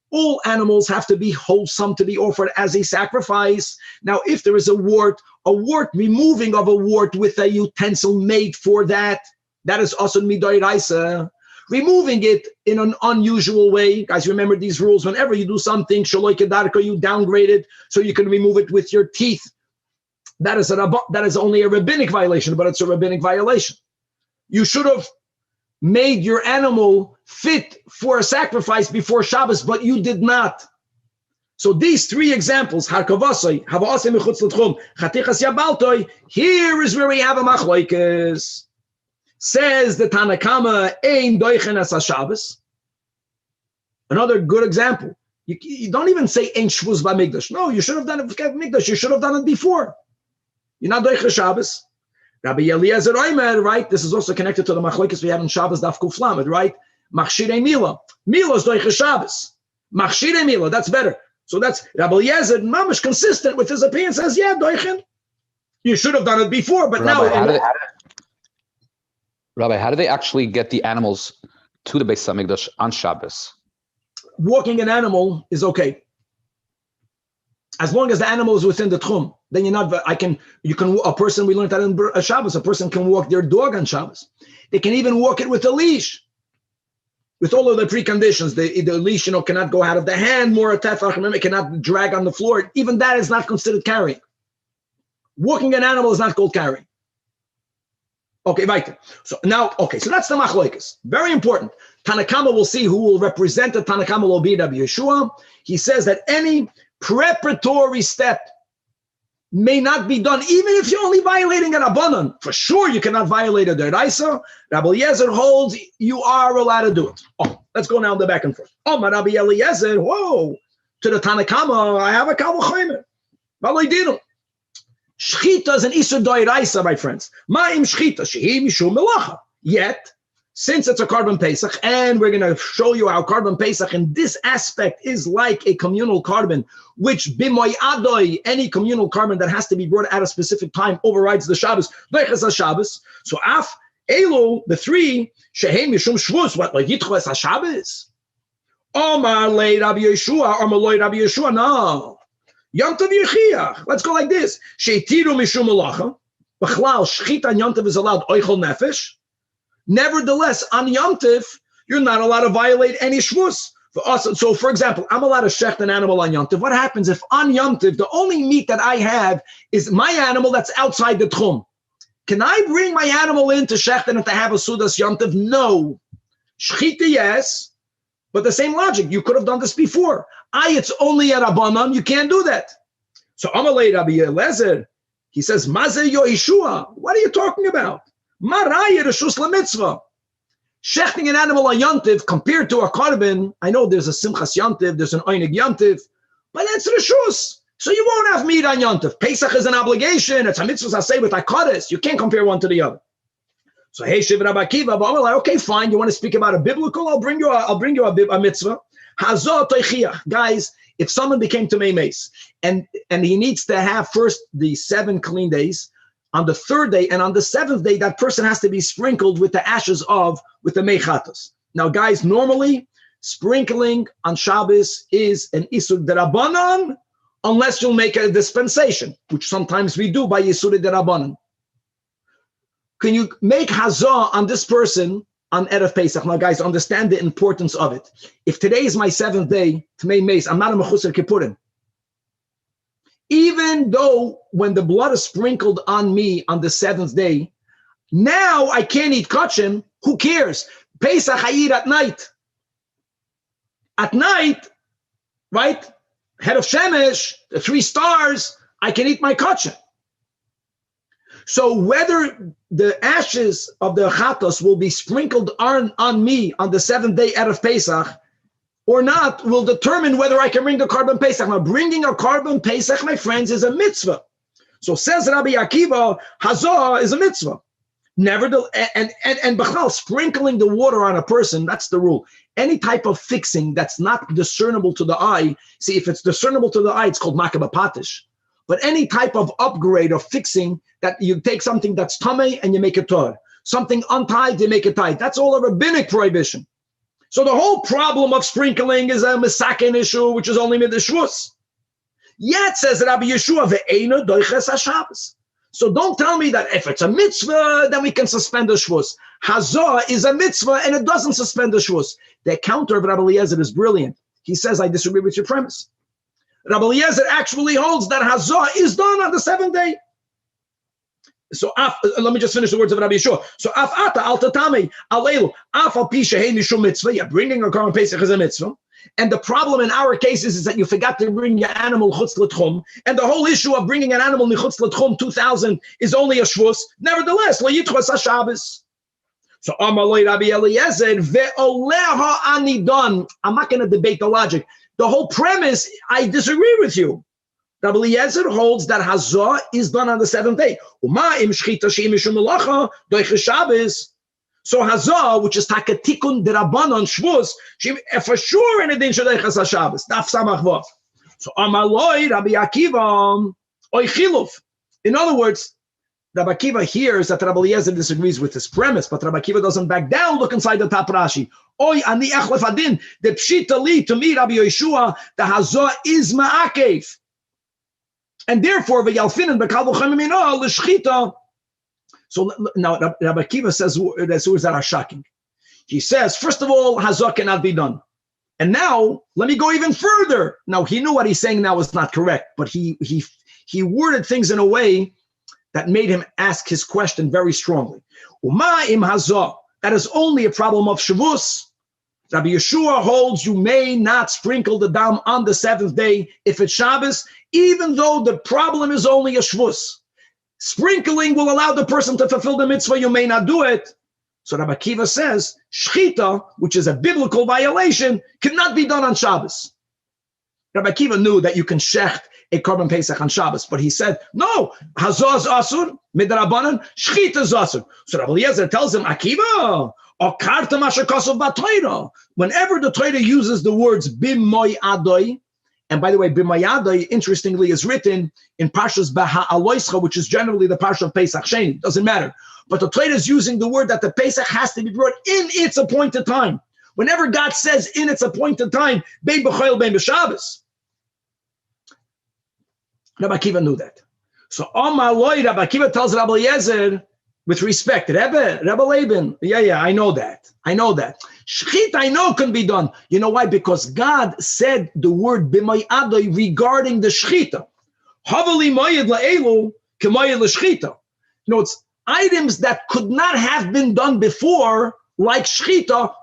all animals have to be wholesome to be offered as a sacrifice. Now, if there is a wart A wart, removing of a wart with a utensil made for that, that is also midoraisa. Removing it in an unusual way. Guys, remember these rules. Whenever you do something, shaloi kedarko, you downgrade it so you can remove it with your teeth. That is only a rabbinic violation, but it's a rabbinic violation. You should have made your animal fit for a sacrifice before Shabbos, but you did not. So these three examples, harkavasai, havasai mechutz l'tchum, chatichas yabaltoi, here is where we have a machlokes. Says the Tanakama, ein doichen as Shabbos. Another good example. You don't even say ein shvuz b'mikdash. No, you should have done it with mikdash. You should have done it before. You're not doichen Shabbos. Rabbi Eliezer Oimer, right? This is also connected to the machlokes we have in Shabbos daf kuf lamed, right? Machshirei mila. Mila is doichen Shabbos. Machshirei mila, that's better. So that's Rabbi Eliezer, mamish consistent with his opinion, says, yeah, doichen. You should have done it before, but Rabbi, Rabbi, how do they actually get the animals to the Beis Hamikdash on Shabbos? Walking an animal is okay. As long as the animal is within the tchum, then you're not, a person, we learned that in Shabbos, a person can walk their dog on Shabbos. They can even walk it with a leash. With all of the preconditions, the leash, cannot go out of the hand, more a tefach, it cannot drag on the floor. Even that is not considered carrying. Walking an animal is not called carrying. Okay, right. So now, so that's the machlokes. Very important. Tanakama will see who will represent the Tanakama will be Rabbi Yeshua. He says that any preparatory step may not be done, even if you're only violating an Rabbanan. For sure, you cannot violate a Deraisa. Rabbi Eliezer holds you are allowed to do it. Let's go now in the back and forth. Rabbi Eliezer, whoa, to the Tanakama, I have a Kal V'chomer. V'loidinu. Shchita is an Isur Doiraisa, my friends. Ma'im Shchita, shehi mishum melacha. Yet, since it's a Korban Pesach, and we're going to show you how Korban Pesach in this aspect is like a communal Korban, which bimoy adoi, any communal Korban that has to be brought at a specific time overrides the Shabbos, Doiches HaShabbos. So af elu, the three, shehi mishum shvus, what, like Yitchos HaShabbos? Omar le Rabbi Yeshua, Omar lo Rabbi Yeshua, no. Yom Tov Yechiach. Let's go like this. Sheitiru mishum malacha. B'chlal shchita on Yom Tov is allowed oichel nefesh. Nevertheless, on Yom Tov, you're not allowed to violate any shvus. For us, so for example, I'm allowed to shecht an animal on Yom Tov. What happens if on Yom Tov, the only meat that I have is my animal that's outside the tchum? Can I bring my animal in to shecht and to have a sudas Yom Tov? No. Shchita, yes. But the same logic, you could have done this before. It's only a Rabbanan, you can't do that. So Amalei Rabbi Eliezer, he says, Maze Yoishua, what are you talking about? Maraya Reshus LaMitzvah. Shechting an animal on Yontiv compared to a Korban, I know there's a Simchas Yontiv, there's an Oinig Yontiv, but that's Reshus. So you won't have meat on Yontiv. Pesach is an obligation, it's a mitzvah say with Akaris. You can't compare one to the other. So hey, Shiv Rabbi Akiva, but I'm like, okay, fine. You want to speak about a biblical? I'll bring you a mitzvah. Hazot toichiach, guys. If someone became Tamei Meis and he needs to have first the 7 clean days, on the 3rd day and on the 7th day, that person has to be sprinkled with the ashes with the meichatos. Now, guys, normally sprinkling on Shabbos is an isur derabanan, unless you'll make a dispensation, which sometimes we do by isur derabanan. Can you make hazah on this person on Erev Pesach? Now, guys, understand the importance of it. If today is my 7th day, Tamei Meis, I'm not a Mechusar Kippurim. Even though when the blood is sprinkled on me on the 7th day, now I can't eat kachim, who cares? Pesach I eat at night. At night, right? Head of Shemesh, the 3 stars, I can eat my kachim. So whether the ashes of the chatos will be sprinkled on me on the 7th day out of Pesach or not will determine whether I can bring the Korban Pesach. Now, bringing a Korban Pesach, my friends, is a mitzvah. So says Rabbi Akiva, hazah is a mitzvah. Nevertheless, and b'chal, sprinkling the water on a person, that's the rule. Any type of fixing that's not discernible to the eye, see, if it's discernible to the eye, it's called makabah patish. But any type of upgrade or fixing that you take something that's tamei and you make it tor, something untied, you make it tied. That's all a rabbinic prohibition. So the whole problem of sprinkling is a mesaken issue, which is only mid the shvus. Yet says Rabbi Yeshua, ve'ena doiches haShabbos. So don't tell me that if it's a mitzvah, then we can suspend the shvus. Hazah is a mitzvah and it doesn't suspend the shvus. The counter of Rabbi Eliezer is brilliant. He says, I disagree with your premise. Rabbi Eliezer actually holds that Hazah is done on the 7th day. So let me just finish the words of Rabbi Yeshua. So af ata al tatame alelu af al pi shehei mishum mitzvah. Yeah, bringing a Koren Pesach is a mitzvah. And the problem in our cases is that you forgot to bring your animal chutz l'tchum. And the whole issue of bringing an animal chutz l'tchum 2000 is only a shvus. Nevertheless, lo yitchos haShabbos. So Amalei Rabbi Eliezer ve'oleha anidon. I'm not going to debate the logic. The whole premise, I disagree with you. Rabbi Eliezer holds that Hazah is done on the 7th day. So Hazah, which is takatikun derabanan shvus, for sure in the din shadeichas haShabbos. Daf samach vav. So Amaloi Rabbi Akiva oichiluf. In other words, Rabbi Akiva hears that Rabbi Eliezer disagrees with his premise, but Rabbi Akiva doesn't back down. Look inside the top Rashi. Oy ani echlef adin the pshita li to me Rabbi Yeshua the Hazah is ma'akev. And therefore, so now Rabbi Akiva says there's words that are shocking. He says, first of all, Hazah cannot be done. And now, let me go even further. Now, he knew what he's saying now was not correct, but he worded things in a way that made him ask his question very strongly. Uma im Hazah, that is only a problem of Shavuos. Rabbi Yeshua holds you may not sprinkle the dam on the 7th day if it's Shabbos, even though the problem is only a shvus. Sprinkling will allow the person to fulfill the mitzvah, you may not do it. So Rabbi Akiva says, shchita, which is a biblical violation, cannot be done on Shabbos. Rabbi Akiva knew that you can shecht a Korban Pesach on Shabbos, but he said, no, Hazah is asur, midrabanan, shchita is asur. So Rabbi Eliezer tells him, Akiva, whenever the Torah uses the words bimoy adoi, and by the way, bimoy adoi, interestingly, is written in Parshas Baha'aloischa, which is generally the Parsha of Pesach Sheni. Doesn't matter. But the Torah is using the word that the Pesach has to be brought in its appointed time. Whenever God says in its appointed time, bein b'choil, bein b'Shabbos. Rabbi Akiva knew that. So, Rabbi Akiva tells Rabbi Eliezer, with respect, Rebbe Laban, yeah, I know that. Shchit, I know can be done. You know why? Because God said the word b'may adoi regarding the shchita. Havali mayed la'elu k'mayed l'shchita. You know, it's items that could not have been done before, like shchita.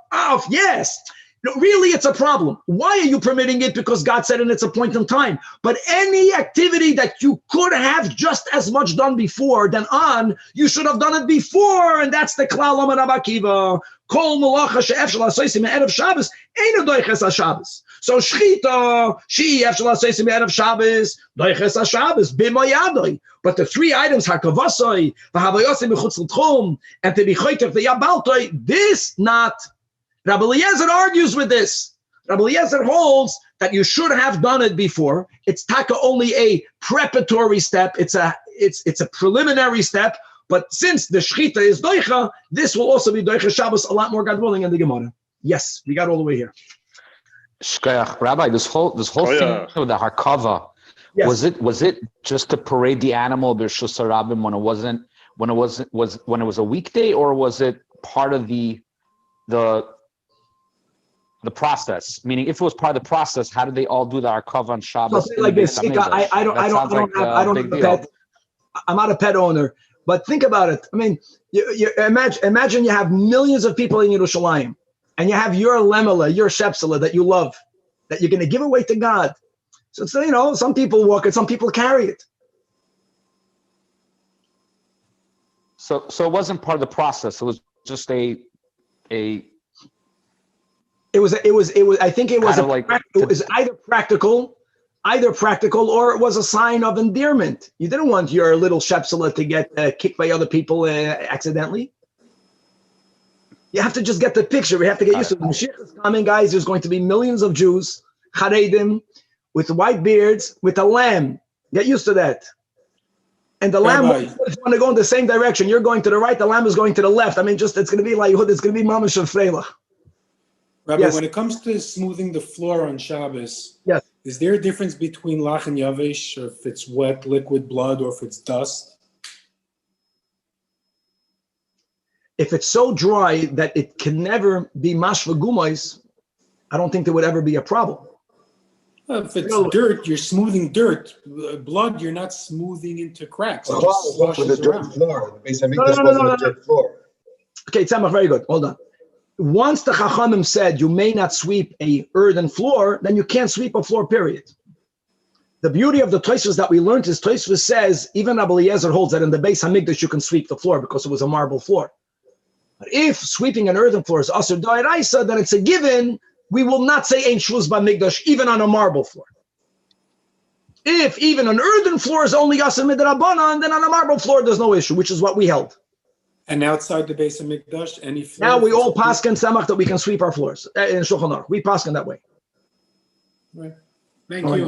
Yes. No, really, it's a problem. Why are you permitting it? Because God said in its appointed time. But any activity that you could have just as much done before than on, you should have done it before. And that's the klal of Rabbi Akiva. Kol malacha she'ef shel ha'soisim erev Shabbos ein doiches haShabbos. So shchita she'ef shel ha'soisim erev Shabbos doiches haShabbos b'moy adoi. But the 3 items hakavasoi v'havayosim b'chutz l'tchum and to be choyter v'yabaltoi, this not. Rabbi Eliezer argues with this. Rabbi Eliezer holds that you should have done it before. It's taka only a preparatory step. It's a preliminary step. But since the shchita is doicha, this will also be doicha Shabbos a lot more, God willing, in the Gemara. Yes, we got all the way here. Shkoyach, Rabbi, this whole thing with the MERCAVA, yes. was it just to parade the animal b'Reshus HaRabim when it was a weekday, or was it part of the process? Meaning, if it was part of the process, how did they all do the MERCAVA on Shabbos? Like this, I'm not a pet owner, but think about it. I mean, you imagine you have millions of people in Yerushalayim, and you have your lemela, your shepsela that you love, that you're going to give away to God. So some people walk it, some people carry it. So it wasn't part of the process. It was just It was. I think it was. It was either practical, or it was a sign of endearment. You didn't want your little shepsela to get kicked by other people accidentally. You have to just get the picture. We have to get used to it. Mashiach is coming, guys. There's going to be millions of Jews, Haredim, with white beards, with a lamb. Get used to that. And the lamb is going to go in the same direction. You're going to the right. The lamb is going to the left. I mean, it's going to be like it's going to be mamash of freilach. Rabbi, when it comes to smoothing the floor on Shabbos, is there a difference between lach and yavesh, if it's wet, liquid blood, or if it's dust? if it's so dry that it can never be mashva gumais, I don't think there would ever be a problem. If it's dirt, you're smoothing dirt. Blood, you're not smoothing into cracks. The cloth was with a dirt floor. The Beis Hamikdash wasn't a dirt floor. Okay, Tzemach, very good. Hold on. Once the Chachamim said you may not sweep a earthen floor, then you can't sweep a floor, period. The beauty of the Tosfos that we learned is Tosfos says, even Rabbi Eliezer holds that in the Beis Hamikdash you can sweep the floor because it was a marble floor. But if sweeping an earthen floor is Asur D'Oraisa, then it's a given. We will not say Ein Shvuz B'Mikdash even on a marble floor. If even an earthen floor is only Asur Midrabanan, then on a marble floor there's no issue, which is what we held. And outside the Beis Hamikdash, any floor? Now we all paskin Tzemach that we can sweep our floors in Shulchan Aruch. We paskin that way. Right. Thank you.